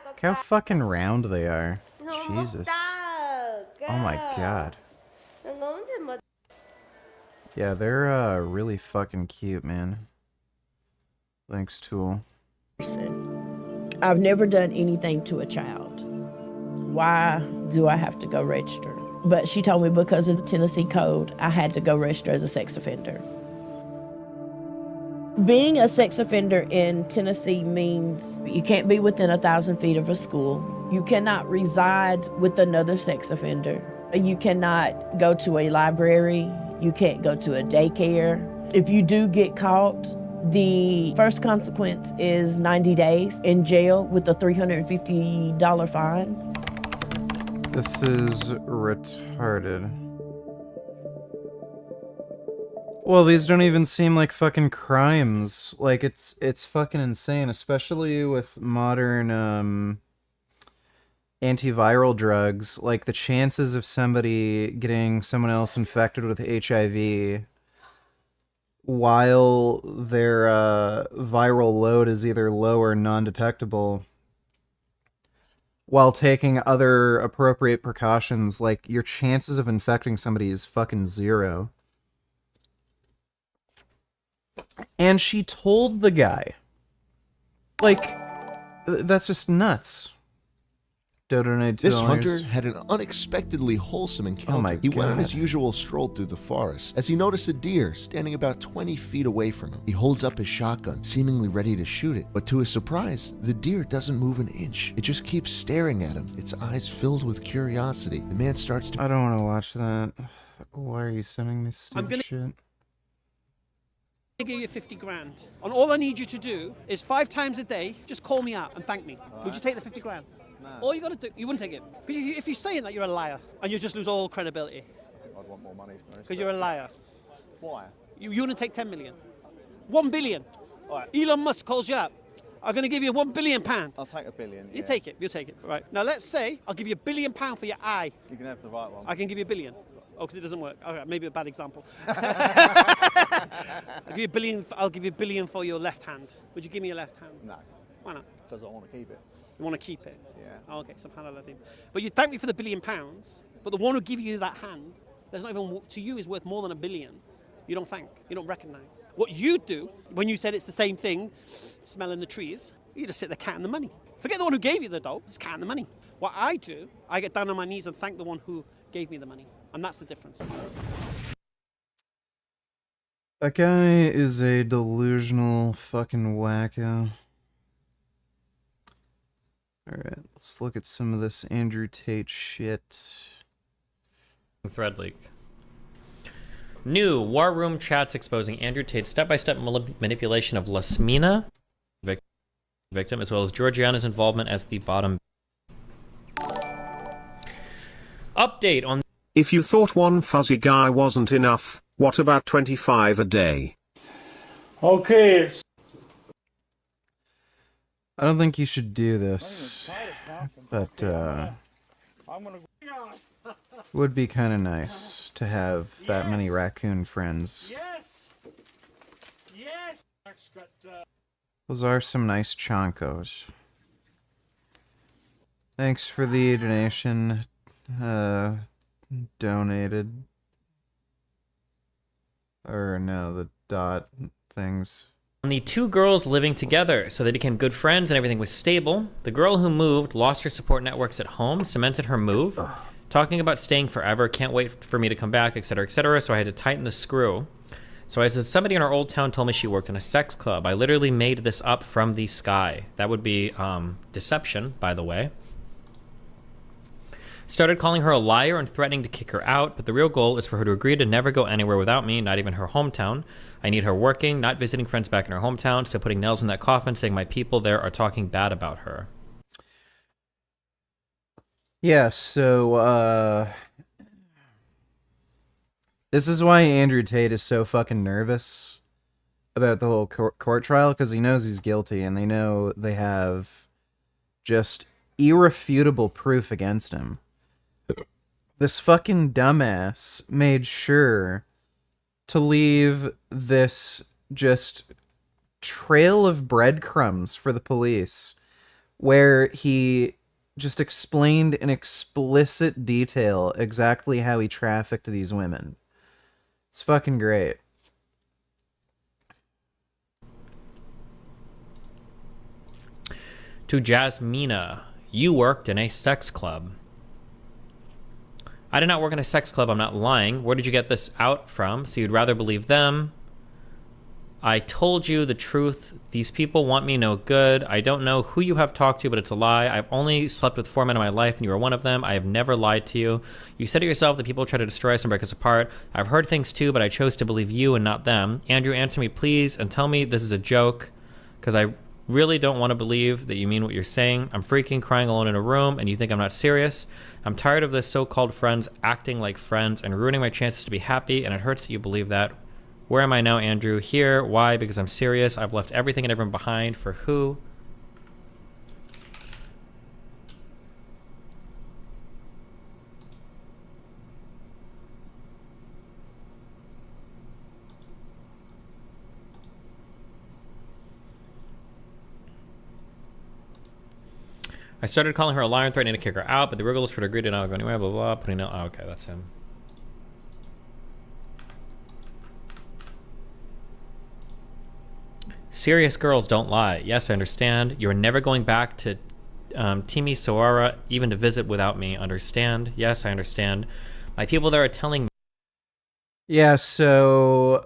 Speaker 1: Look how fucking round they are. Jesus. Oh my god. Yeah, they're really fucking cute, man. Thanks, Tool.
Speaker 16: I've never done anything to a child. Why do I have to go register? But she told me because of the Tennessee code, I had to go register as a sex offender. Being a sex offender in Tennessee means you can't be within 1,000 feet of a school. You cannot reside with another sex offender. You cannot go to a library. You can't go to a daycare. If you do get caught, the first consequence is 90 days in jail with a $350 fine.
Speaker 1: This is retarded. Well, these don't even seem like fucking crimes. Like, it's fucking insane, especially with modern, antiviral drugs. Like, the chances of somebody getting someone else infected with HIV while their, viral load is either low or non-detectable, while taking other appropriate precautions, like, your chances of infecting somebody is fucking 0. And she told the guy. Like, that's just nuts.
Speaker 6: This hunter had an unexpectedly wholesome encounter.
Speaker 1: Oh my
Speaker 6: He went on
Speaker 1: God.
Speaker 6: his usual stroll through the forest as he noticed a deer standing about 20 feet away from him. He holds up his shotgun, seemingly ready to shoot it, but to his surprise, the deer doesn't move an inch. It just keeps staring at him, its eyes filled with curiosity. The man starts to...
Speaker 1: I don't want to watch that. Why are you sending me stupid shit?
Speaker 8: I give you 50 grand. And all I need you to do is 5 times a day, just call me out and thank me. Would you take the 50 grand? No. All you got to do, you wouldn't take it. Because if you're saying that, you're a liar. And you just lose all credibility.
Speaker 9: I think I'd want more money.
Speaker 8: Because you're a liar.
Speaker 9: Why?
Speaker 8: You wouldn't take 10 million. 1 billion. All right. Elon Musk calls you up. I'm going to give you £1 billion.
Speaker 9: I'll take a billion.
Speaker 8: You take it. You'll take it. Right. Now let's say I'll give you £1 billion for your eye.
Speaker 9: You can have the right one.
Speaker 8: I can give you $1 billion. Oh, because it doesn't work. All right, maybe a bad example. I'll give you $1 billion for your left hand. Would you give me your left hand?
Speaker 9: No.
Speaker 8: Why not?
Speaker 9: Because I want to keep it.
Speaker 8: You want to keep it?
Speaker 9: Yeah.
Speaker 8: Oh, okay, subhanAllah. But you thank me for the £1 billion, but the one who give you that hand, there's not even, to you, is worth more than $1 billion. You don't thank, you don't recognize. What you do, when you said it's the same thing, smelling the trees, you just sit there counting the money. Forget the one who gave you the dough, just counting the money. What I do, I get down on my knees and thank the one who gave me the money. And that's the difference.
Speaker 1: That guy is a delusional fucking wacko. Alright, let's look at some of this Andrew Tate shit.
Speaker 24: Thread leak. New War Room chats exposing Andrew Tate's step-by-step manipulation of Lasmina victim, as well as Georgiana's involvement as the bottom. Update on...
Speaker 7: If you thought one fuzzy guy wasn't enough, what about 25 a day?
Speaker 21: Okay.
Speaker 1: I don't think you should do this, but it would be kind of nice to have that many raccoon friends.
Speaker 21: Yes. Yes.
Speaker 1: Those are some nice chonkos. Thanks for the donation, donated. Or no, the dot things.
Speaker 24: On the 2 girls living together, so they became good friends and everything was stable. The girl who moved lost her support networks at home, cemented her move, talking about staying forever, can't wait for me to come back, etc., so I had to tighten the screw. So I said, somebody in our old town told me she worked in a sex club. I literally made this up from the sky. That would be deception, by the way. Started calling her a liar and threatening to kick her out, but the real goal is for her to agree to never go anywhere without me, not even her hometown. I need her working, not visiting friends back in her hometown, so putting nails in that coffin, saying my people there are talking bad about her.
Speaker 1: Yeah, so, this is why Andrew Tate is so fucking nervous about the whole court trial, because he knows he's guilty, and they know they have just irrefutable proof against him. This fucking dumbass made sure to leave this just trail of breadcrumbs for the police where he just explained in explicit detail exactly how he trafficked these women. It's fucking great.
Speaker 24: To Jasmina, you worked in a sex club. I did not work in a sex club, I'm not lying. Where did you get this out from? So you'd rather believe them? I told you the truth. These people want me no good. I don't know who you have talked to, but it's a lie. I've only slept with 4 men in my life, and you are one of them. I have never lied to you. You said it yourself that people try to destroy us and break us apart. I've heard things too, but I chose to believe you and not them. Andrew, answer me, please, and tell me this is a joke, because I really don't want to believe that you mean what you're saying. I'm freaking crying alone in a room, and you think I'm not serious. I'm tired of this so-called friends acting like friends and ruining my chances to be happy, and it hurts that you believe that. Where am I now, Andrew? Here. Why? Because I'm serious. I've left everything and everyone behind. For who? I started calling her a liar and threatening to kick her out, but the Wriggles would agree to not go anywhere, blah, blah, blah, putting out. Oh, okay, that's him. Serious girls don't lie. Yes, I understand. You're never going back to Timi Soara even to visit without me. Understand? Yes, I understand. My people there are telling me.
Speaker 1: Yeah, so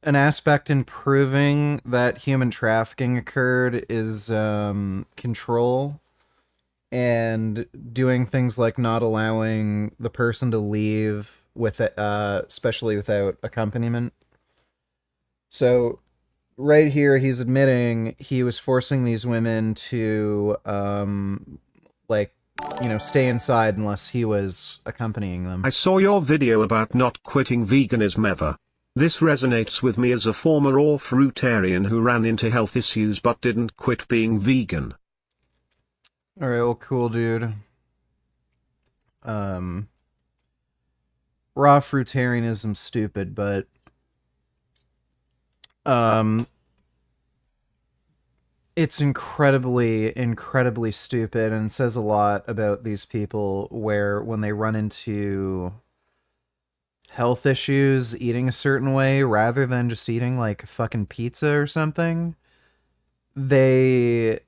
Speaker 1: an aspect in proving that human trafficking occurred is control and doing things like not allowing the person to leave with it, especially without accompaniment. So right here, he's admitting he was forcing these women to, stay inside unless he was accompanying them.
Speaker 7: I saw your video about not quitting veganism ever. This resonates with me as a former raw fruitarian who ran into health issues but didn't quit being vegan.
Speaker 1: Alright, well, cool, dude. Raw fruitarianism's stupid, but it's incredibly stupid, and says a lot about these people where when they run into health issues eating a certain way rather than just eating like fucking pizza or something, they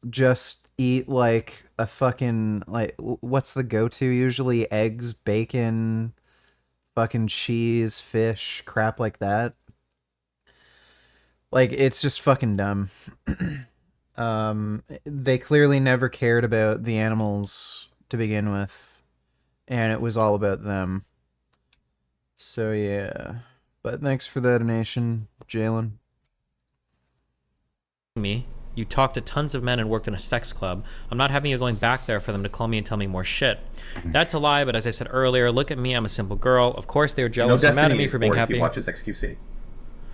Speaker 1: just eat like a fucking, like, what's the go-to usually? Eggs, bacon, fucking cheese, fish, crap like that. Like, it's just fucking dumb. They clearly never cared about the animals to begin with, and it was all about them. So yeah, but thanks for the donation, Jalen.
Speaker 24: Me. You talked to tons of men and worked in a sex club. I'm not having you going back there for them to call me and tell me more shit. That's a lie, but as I said earlier, look at me, I'm a simple girl. Of course they were jealous and mad at me for being happy.
Speaker 10: He watches XQC.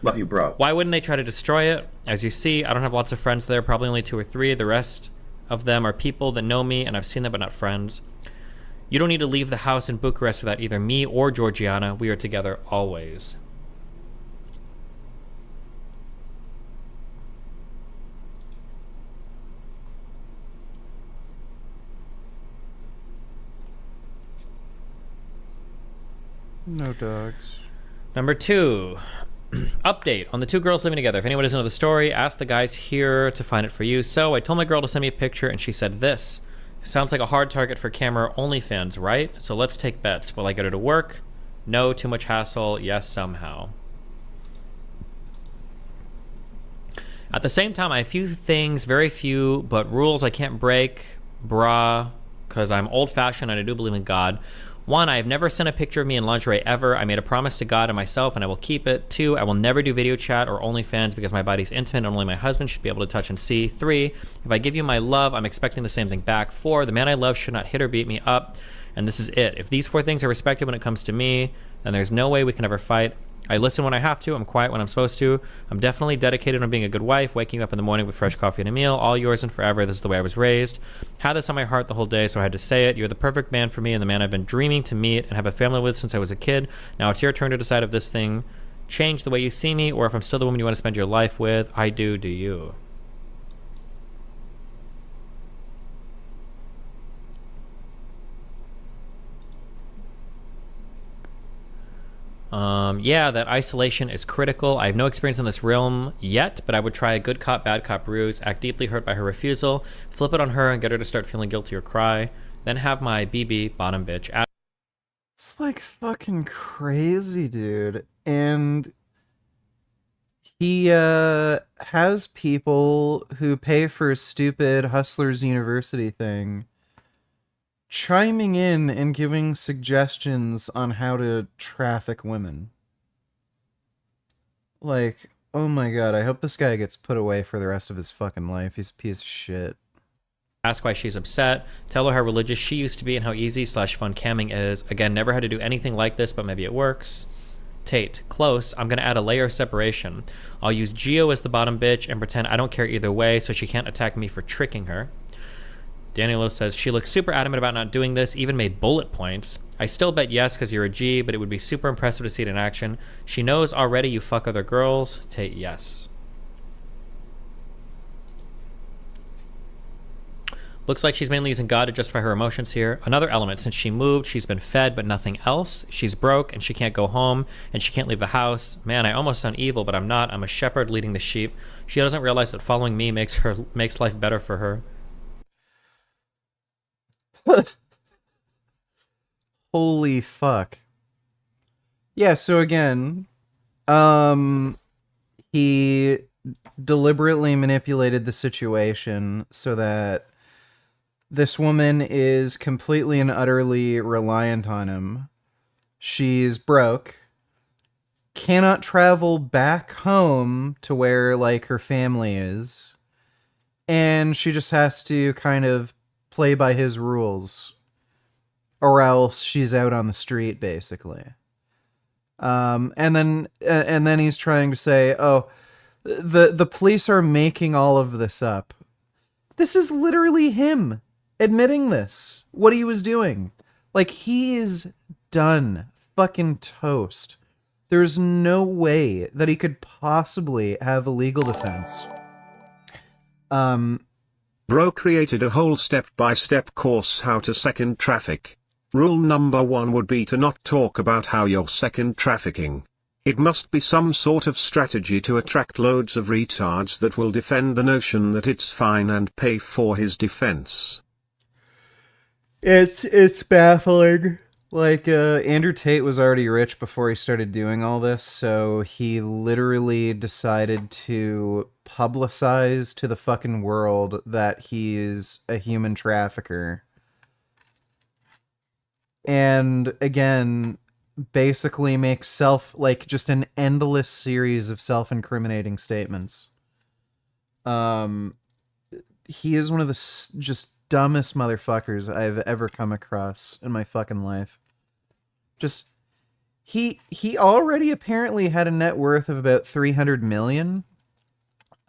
Speaker 10: Love you, bro.
Speaker 24: Why wouldn't they try to destroy it? As you see, I don't have lots of friends there, probably only 2 or 3. The rest of them are people that know me, and I've seen them, but not friends. You don't need to leave the house in Bucharest without either me or Georgiana. We are together always.
Speaker 1: No dogs.
Speaker 24: Number 2. Update on the 2 girls living together. If anyone doesn't know the story, ask the guys here to find it for you. So I told my girl to send me a picture, and she said this. Sounds like a hard target for camera OnlyFans, right? So let's take bets. Will I get her to work? No, too much hassle. Yes, somehow. At the same time, I have few things, very few, but rules I can't break, brah, because I'm old-fashioned and I do believe in God. 1, I have never sent a picture of me in lingerie ever. I made a promise to God and myself, and I will keep it. 2, I will never do video chat or OnlyFans because my body's intimate and only my husband should be able to touch and see. 3, if I give you my love, I'm expecting the same thing back. 4, the man I love should not hit or beat me up, and this is it. If these 4 things are respected when it comes to me, then there's no way we can ever fight. I listen when I have to. I'm quiet when I'm supposed to. I'm definitely dedicated on being a good wife, waking up in the morning with fresh coffee and a meal. All yours and forever. This is the way I was raised. Had this on my heart the whole day, so I had to say it. You're the perfect man for me and the man I've been dreaming to meet and have a family with since I was a kid. Now it's your turn to decide if this thing changed the way you see me or if I'm still the woman you want to spend your life with. I do you? Yeah, that isolation is critical. I have no experience in this realm yet, but I would try a good cop, bad cop ruse, act deeply hurt by her refusal, flip it on her and get her to start feeling guilty or cry, then have my BB bottom bitch.
Speaker 1: It's like fucking crazy, dude. And he has people who pay for a stupid Hustlers University thing chiming in and giving suggestions on how to traffic women. Like, oh my god, I hope this guy gets put away for the rest of his fucking life. He's a piece of shit.
Speaker 24: Ask why she's upset, tell her how religious she used to be and how easy/fun camming is. Again, never had to do anything like this, but maybe it works. Tate, close. I'm gonna add a layer of separation. I'll use Geo as the bottom bitch and pretend I don't care either way so she can't attack me for tricking her. Danielo says, she looks super adamant about not doing this, even made bullet points. I still bet yes because you're a G, but it would be super impressive to see it in action. She knows already you fuck other girls. Tate, yes. Looks like she's mainly using God to justify her emotions here. Another element, since she moved, she's been fed, but nothing else. She's broke, and she can't go home, and she can't leave the house. Man, I almost sound evil, but I'm not. I'm a shepherd leading the sheep. She doesn't realize that following me makes life better for her.
Speaker 1: Holy fuck. Yeah, so again, he deliberately manipulated the situation so that this woman is completely and utterly reliant on him. She's broke, cannot travel back home to where, like, her family is, and she just has to kind of play by his rules, or else she's out on the street, basically. And then he's trying to say, oh, the police are making all of this up. This is literally him admitting this, what he was doing. Like, he is done, fucking toast. There's no way that he could possibly have a legal defense.
Speaker 7: Bro created a whole step-by-step course how to second traffic. Rule number 1 would be to not talk about how you're second trafficking. It must be some sort of strategy to attract loads of retards that will defend the notion that it's fine and pay for his defense.
Speaker 1: It's baffling. Like, Andrew Tate was already rich before he started doing all this, so he literally decided to publicize to the fucking world that he's a human trafficker. And, again, basically makes just an endless series of self-incriminating statements. He is one of the just dumbest motherfuckers I've ever come across in my fucking life. Just, he already apparently had a net worth of about 300 million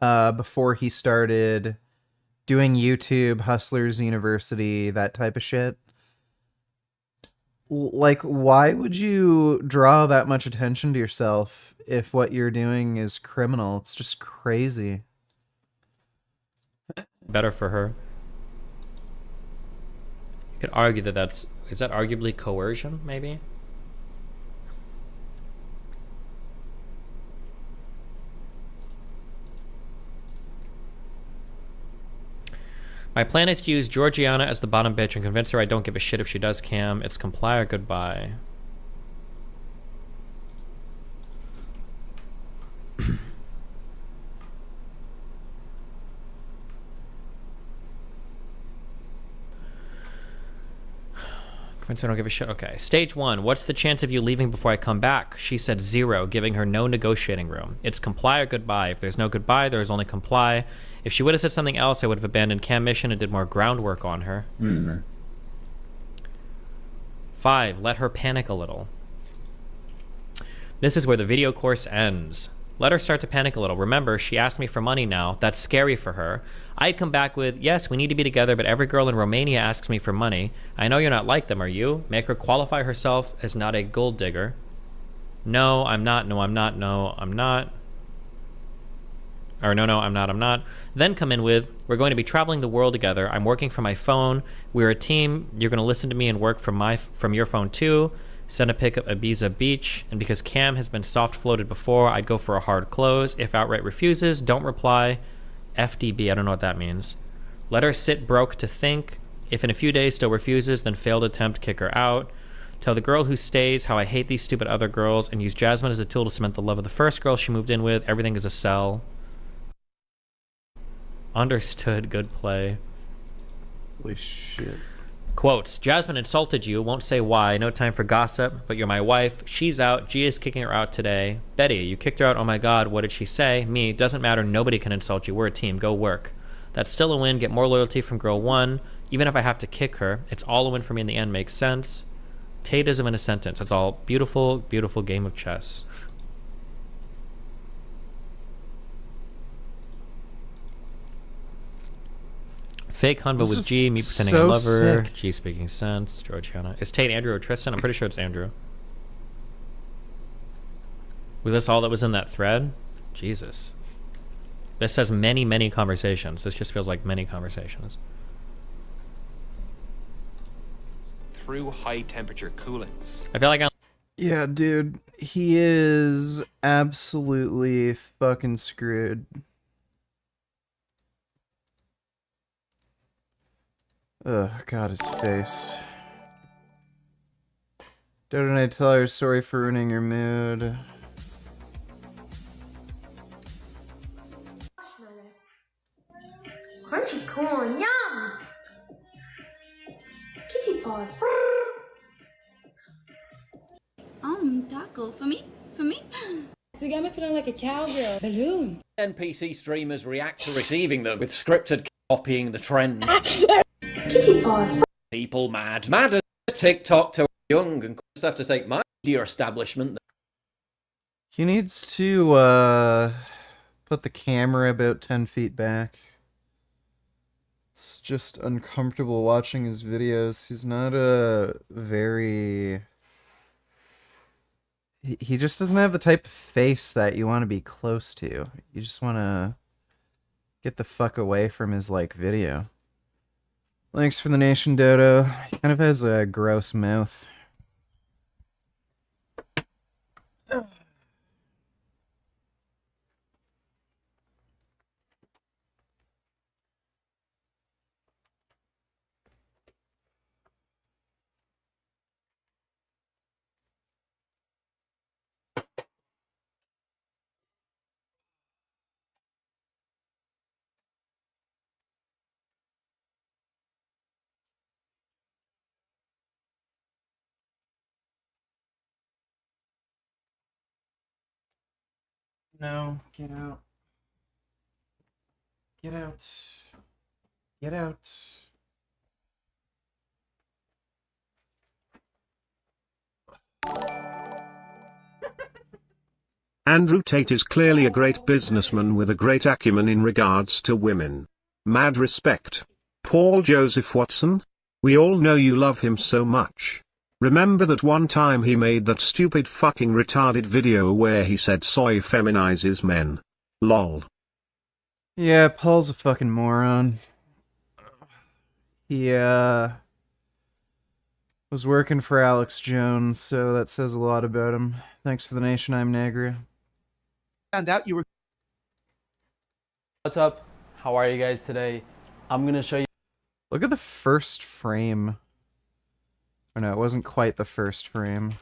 Speaker 1: before he started doing YouTube, Hustlers University, that type of shit. Like, why would you draw that much attention to yourself if what you're doing is criminal? It's just crazy.
Speaker 24: Better for her. You could argue that is that arguably coercion, maybe? My plan is to use Georgiana as the bottom bitch and convince her I don't give a shit if she does cam. It's comply or goodbye. Convince her I don't give a shit. Okay. Stage 1. What's the chance of you leaving before I come back? She said 0, giving her no negotiating room. It's comply or goodbye. If there's no goodbye, there is only comply. If she would have said something else, I would have abandoned cam mission and did more groundwork on her. 5. Let her panic a little. This is where the video course ends. Let her start to panic a little. Remember, she asked me for money now. That's scary for her. I'd come back with, yes, we need to be together, but every girl in Romania asks me for money. I know you're not like them, are you? Make her qualify herself as not a gold digger. No, I'm not. No, I'm not. No, I'm not. Or no, I'm not. Then come in with, we're going to be traveling the world together. I'm working from my phone. We're a team. You're going to listen to me and work from your phone too. Send a pic of Ibiza Beach. And because Cam has been soft floated before, I'd go for a hard close. If outright refuses, don't reply. FDB, I don't know what that means. Let her sit broke to think. If in a few days still refuses, then failed attempt, kick her out. Tell the girl who stays how I hate these stupid other girls and use Jasmine as a tool to cement the love of the first girl she moved in with. Everything is a sell. Understood. Good play.
Speaker 1: Holy shit.
Speaker 24: Quotes. Jasmine insulted you. Won't say why. No time for gossip. But you're my wife. She's out. Gia is kicking her out today. Betty, you kicked her out. Oh my god. What did she say? Me. Doesn't matter. Nobody can insult you. We're a team. Go work. That's still a win. Get more loyalty from girl 1. Even if I have to kick her, it's all a win for me in the end. Makes sense. Tateism in a sentence. It's all beautiful, beautiful game of chess. Fake Hunva
Speaker 1: This
Speaker 24: with
Speaker 1: is
Speaker 24: G, me pretending I
Speaker 1: so
Speaker 24: love her.
Speaker 1: sick.
Speaker 24: G speaking sense. Georgiana. Is Tate Andrew or Tristan? I'm pretty sure it's Andrew. Was this all that was in that thread? Jesus. This says many, many conversations. This just feels like many conversations.
Speaker 12: Through high temperature coolants.
Speaker 24: I feel like I'm...
Speaker 1: Yeah, dude. He is absolutely fucking screwed. Ugh, God, his face. Don't I tell her sorry for ruining your mood?
Speaker 13: Crunchy corn, yum! Kitty paws.
Speaker 14: Taco for me? For me?
Speaker 13: So you got me feeling like a cowgirl. Balloon.
Speaker 15: NPC streamers react to receiving them with scripted copying the trend.
Speaker 13: Kitty paws.
Speaker 15: People mad. Mad as TikTok to young and have to take my media establishment.
Speaker 1: He needs to put the camera about 10 feet back. It's just uncomfortable watching his videos. He's not a very... He just doesn't have the type of face that you want to be close to. You just want to get the fuck away from his, like, video. Thanks for the nation, Dodo. He kind of has a gross mouth. No, get out. Get out. Get out.
Speaker 7: Andrew Tate is clearly a great businessman with a great acumen in regards to women. Mad respect. Paul Joseph Watson? We all know you love him so much. Remember that one time he made that stupid fucking retarded video where he said soy feminizes men. Lol.
Speaker 1: Yeah, Paul's a fucking moron. He, was working for Alex Jones, so that says a lot about him. Thanks for the nation, I'm Negra.
Speaker 25: Found out you were...
Speaker 26: What's up? How are you guys today? I'm gonna show you...
Speaker 1: Look at the first frame. Or no, it wasn't quite the first frame.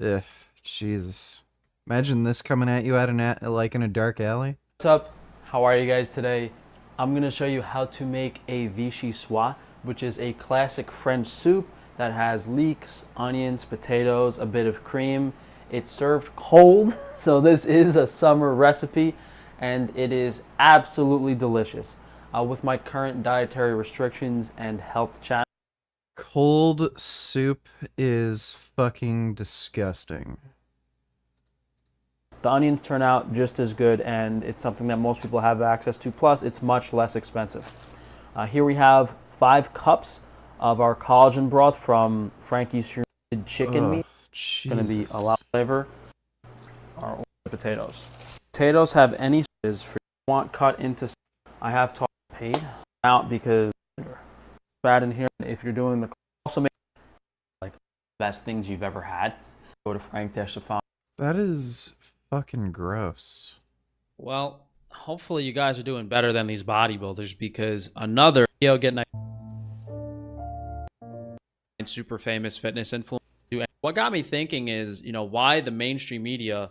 Speaker 1: Ugh, Jesus. Imagine this coming at you like in a dark alley.
Speaker 26: What's up? How are you guys today? I'm gonna show you how to make a vichyssoise, which is a classic French soup that has leeks, onions, potatoes, a bit of cream. It's served cold, so this is a summer recipe, and it is absolutely delicious. With my current dietary restrictions and health challenges.
Speaker 1: cold soup is fucking disgusting.
Speaker 26: The onions turn out just as good, and it's something that most people have access to. Plus, it's much less expensive. Here we have 5 cups of our collagen broth from Frankie's chicken meat. It's going to be a lot of flavor. Our potatoes. Potatoes have any sizes for you want cut into. I have tossed paid out because bad in here. If you're doing the also make like best things you've ever had, go to Frank-Tufano.
Speaker 1: That is fucking gross.
Speaker 26: Well, hopefully you guys are doing better than these bodybuilders, because another video getting super famous fitness influencer. What got me thinking is, you know, why the mainstream media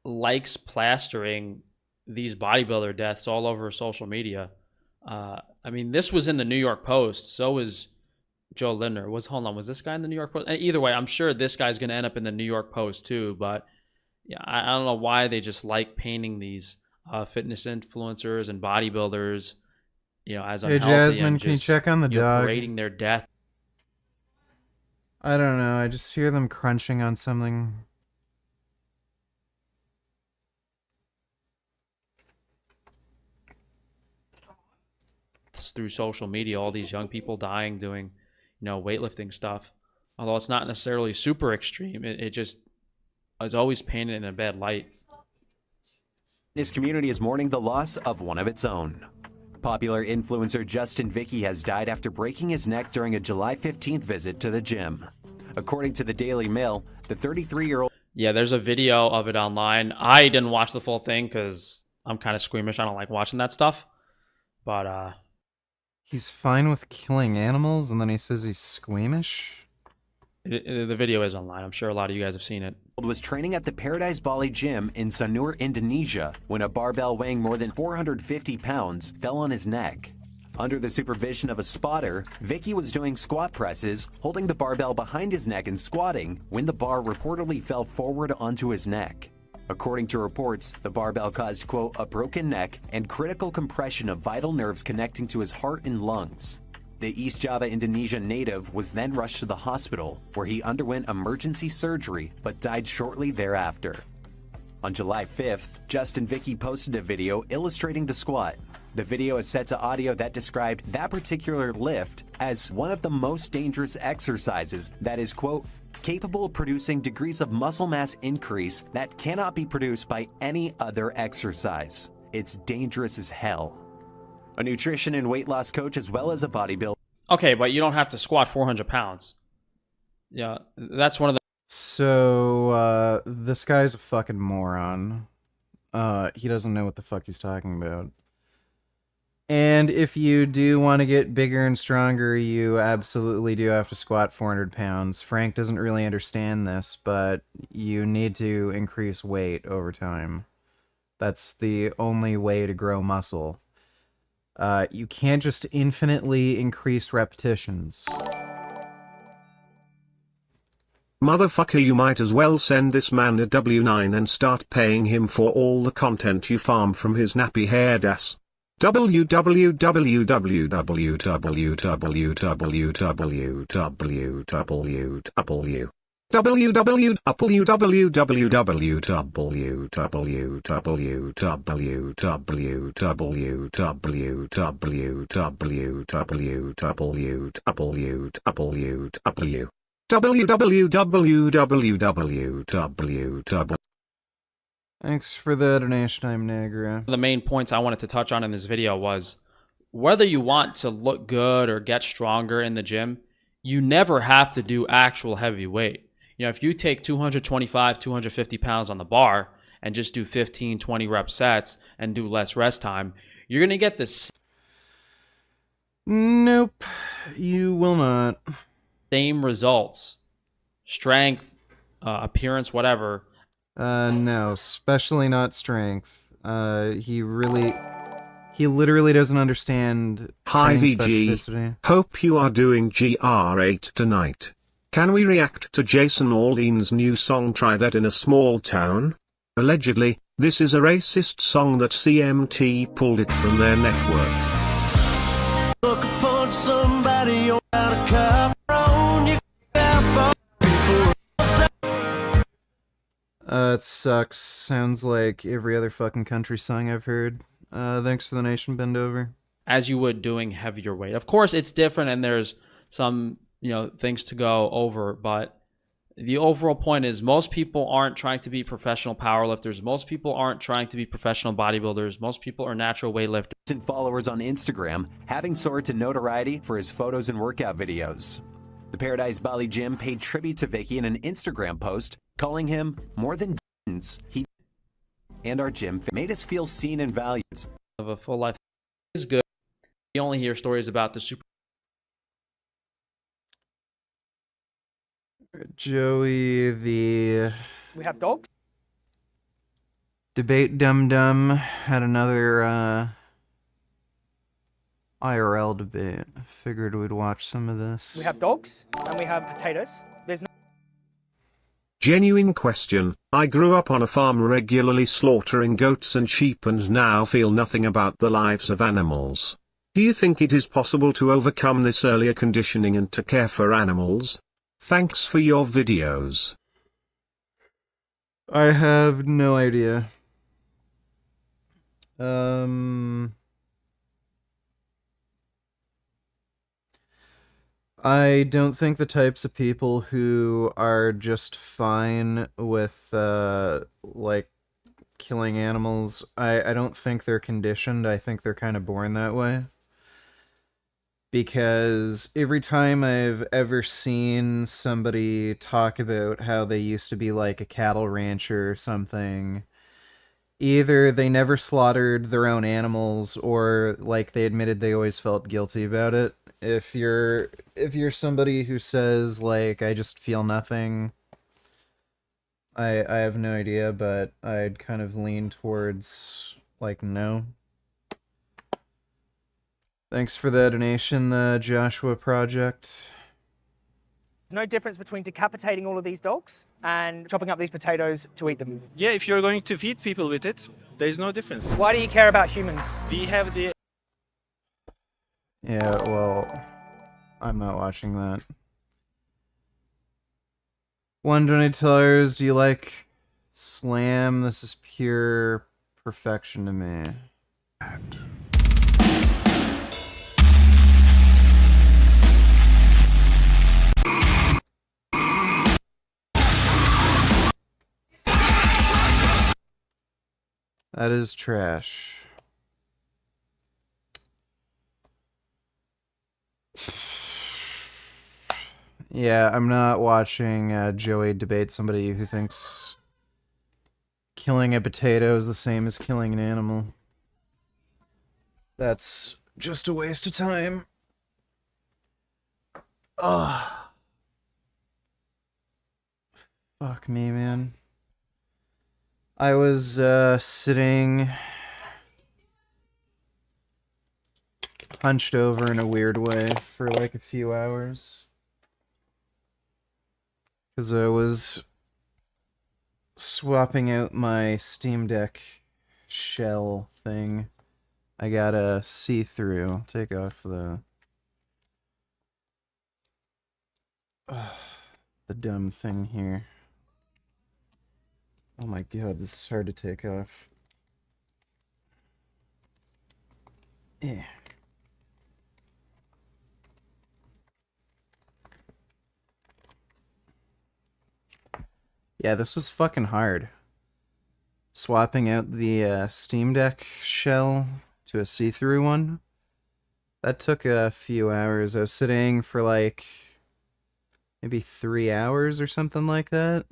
Speaker 26: likes plastering these bodybuilder deaths all over social media. I mean, this was in the New York Post. So was Joe Lindner. Was this guy in the New York Post? Either way, I'm sure this guy's going to end up in the New York Post too. But yeah, I don't know why they just like painting these fitness influencers and bodybuilders, you know, as unhealthy.
Speaker 1: Hey Jasmine,
Speaker 26: and
Speaker 1: can you
Speaker 26: just,
Speaker 1: check on the dog?
Speaker 26: Parading their death.
Speaker 1: I don't know. I just hear them crunching on something.
Speaker 26: Through social media, all these young people dying doing, you know, weightlifting stuff. Although it's not necessarily super extreme, it just is always painted in a bad light.
Speaker 2: This community is mourning the loss of one of its own. Popular influencer Justin Vicky has died after breaking his neck during a July 15th visit to the gym. According to the Daily Mail, the 33-year-old...
Speaker 26: Yeah, there's a video of it online. I didn't watch the full thing because I'm kind of squeamish. I don't like watching that stuff. But,
Speaker 1: he's fine with killing animals, and then he says he's squeamish?
Speaker 26: The video is online. I'm sure a lot of you guys have seen it.
Speaker 2: Was training at the Paradise Bali gym in Sanur, Indonesia, when a barbell weighing more than 450 pounds fell on his neck. Under the supervision of a spotter, Vicky was doing squat presses, holding the barbell behind his neck and squatting, when the bar reportedly fell forward onto his neck. According to reports, the barbell caused, quote, a broken neck and critical compression of vital nerves connecting to his heart and lungs. The East Java, Indonesia native was then rushed to the hospital, where he underwent emergency surgery but died shortly thereafter. On July 5th, Justin Vicky posted a video illustrating the squat. The video is set to audio that described that particular lift as one of the most dangerous exercises that is, quote, capable of producing degrees of muscle mass increase that cannot be produced by any other exercise. It's dangerous as hell. A nutrition and weight loss coach as well as a bodybuilder.
Speaker 26: Okay, but you don't have to squat 400 pounds. Yeah, that's one of the...
Speaker 1: So, this guy's a fucking moron. He doesn't know what the fuck he's talking about. And if you do want to get bigger and stronger, you absolutely do have to squat 400 pounds. Frank doesn't really understand this, but you need to increase weight over time. That's the only way to grow muscle. You can't just infinitely increase repetitions.
Speaker 7: Motherfucker, you might as well send this man a W9 and start paying him for all the content you farm from his nappy haired ass.
Speaker 1: Thanks for the donation, I'm Niagara.
Speaker 26: The main points I wanted to touch on in this video was whether you want to look good or get stronger in the gym, you never have to do actual heavy weight. You know, if you take 225, 250 pounds on the bar and just do 15, 20 rep sets and do less rest time, you're going to get this.
Speaker 1: Nope, you will not.
Speaker 26: Same results. Strength, appearance, whatever.
Speaker 1: No, especially not strength. He literally doesn't understand
Speaker 7: Hi
Speaker 1: training
Speaker 7: VG,
Speaker 1: specificity.
Speaker 7: hope you are doing GR8 tonight. Can we react to Jason Aldean's new song Try That in a Small Town? Allegedly, this is a racist song that CMT pulled it from their network.
Speaker 3: Look upon somebody, you're out of
Speaker 1: It sucks. Sounds like every other fucking country song I've heard. Thanks for the nation, bend over.
Speaker 26: As you would doing heavier weight. Of course, it's different and there's some, things to go over, but the overall point is most people aren't trying to be professional powerlifters. Most people aren't trying to be professional bodybuilders. Most people are natural weightlifters.
Speaker 2: And followers on Instagram, having soared to notoriety for his photos and workout videos. The Paradise Bali Gym paid tribute to Vicky in an Instagram post, calling him more than he and our gym made us feel seen and valued.
Speaker 26: Of a full life is good. You only hear stories about the super.
Speaker 1: Joey, the
Speaker 21: We have dogs.
Speaker 1: debate dum dum had another IRL debate. Figured we'd watch some of this.
Speaker 21: We have dogs and we have potatoes. There's no.
Speaker 7: Genuine question. I grew up on a farm regularly slaughtering goats and sheep and now feel nothing about the lives of animals. Do you think it is possible to overcome this earlier conditioning and to care for animals? Thanks for your videos.
Speaker 1: I have no idea. I don't think the types of people who are just fine with, like, killing animals, I don't think they're conditioned. I think they're kind of born that way. Because every time I've ever seen somebody talk about how they used to be like a cattle rancher or something, either they never slaughtered their own animals or like they admitted they always felt guilty about it. If you're somebody who says like I just feel nothing, I have no idea, but I'd kind of lean towards like no. Thanks for the donation, the Joshua Project.
Speaker 21: There's no difference between decapitating all of these dogs and chopping up these potatoes to eat them.
Speaker 23: Yeah, if you're going to feed people with it, there's no difference.
Speaker 21: Why do you care about humans?
Speaker 23: We have the...
Speaker 1: Yeah, well, I'm not watching that. $120, do you like Slam? This is pure perfection to me. That is trash. Yeah, I'm not watching Joey debate somebody who thinks killing a potato is the same as killing an animal. That's just a waste of time. Ugh. Fuck me, man. I was sitting hunched over in a weird way for like a few hours. Because I was swapping out my Steam Deck shell thing. I got a see-through. I'll take off the dumb thing here. Oh my god, this is hard to take off. Yeah. Yeah, this was fucking hard. Swapping out the Steam Deck shell to a see-through one. That took a few hours. I was sitting for like maybe 3 hours or something like that.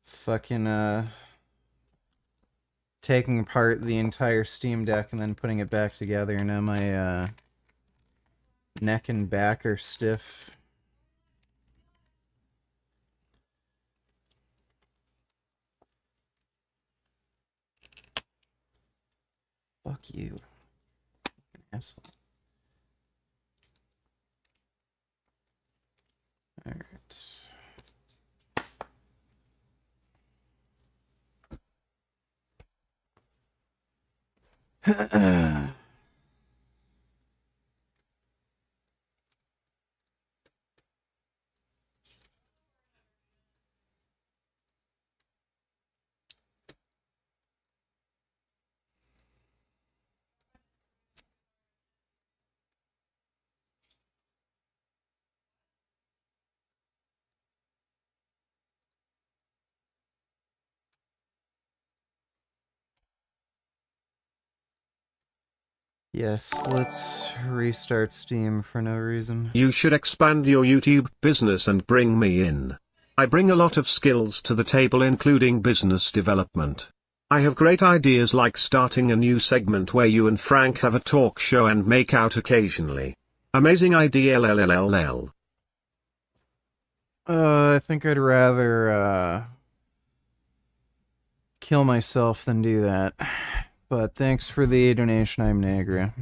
Speaker 1: Fucking taking apart the entire Steam Deck and then putting it back together. Now my neck and back are stiff. Fuck you. Asshole. Alright. Yes, let's restart Steam for no reason.
Speaker 7: You should expand your YouTube business and bring me in. I bring a lot of skills to the table, including business development. I have great ideas like starting a new segment where you and Frank have a talk show and make out occasionally. Amazing idea LLLLL.
Speaker 1: I think I'd rather, kill myself than do that. But thanks for the donation, I'm Niagara.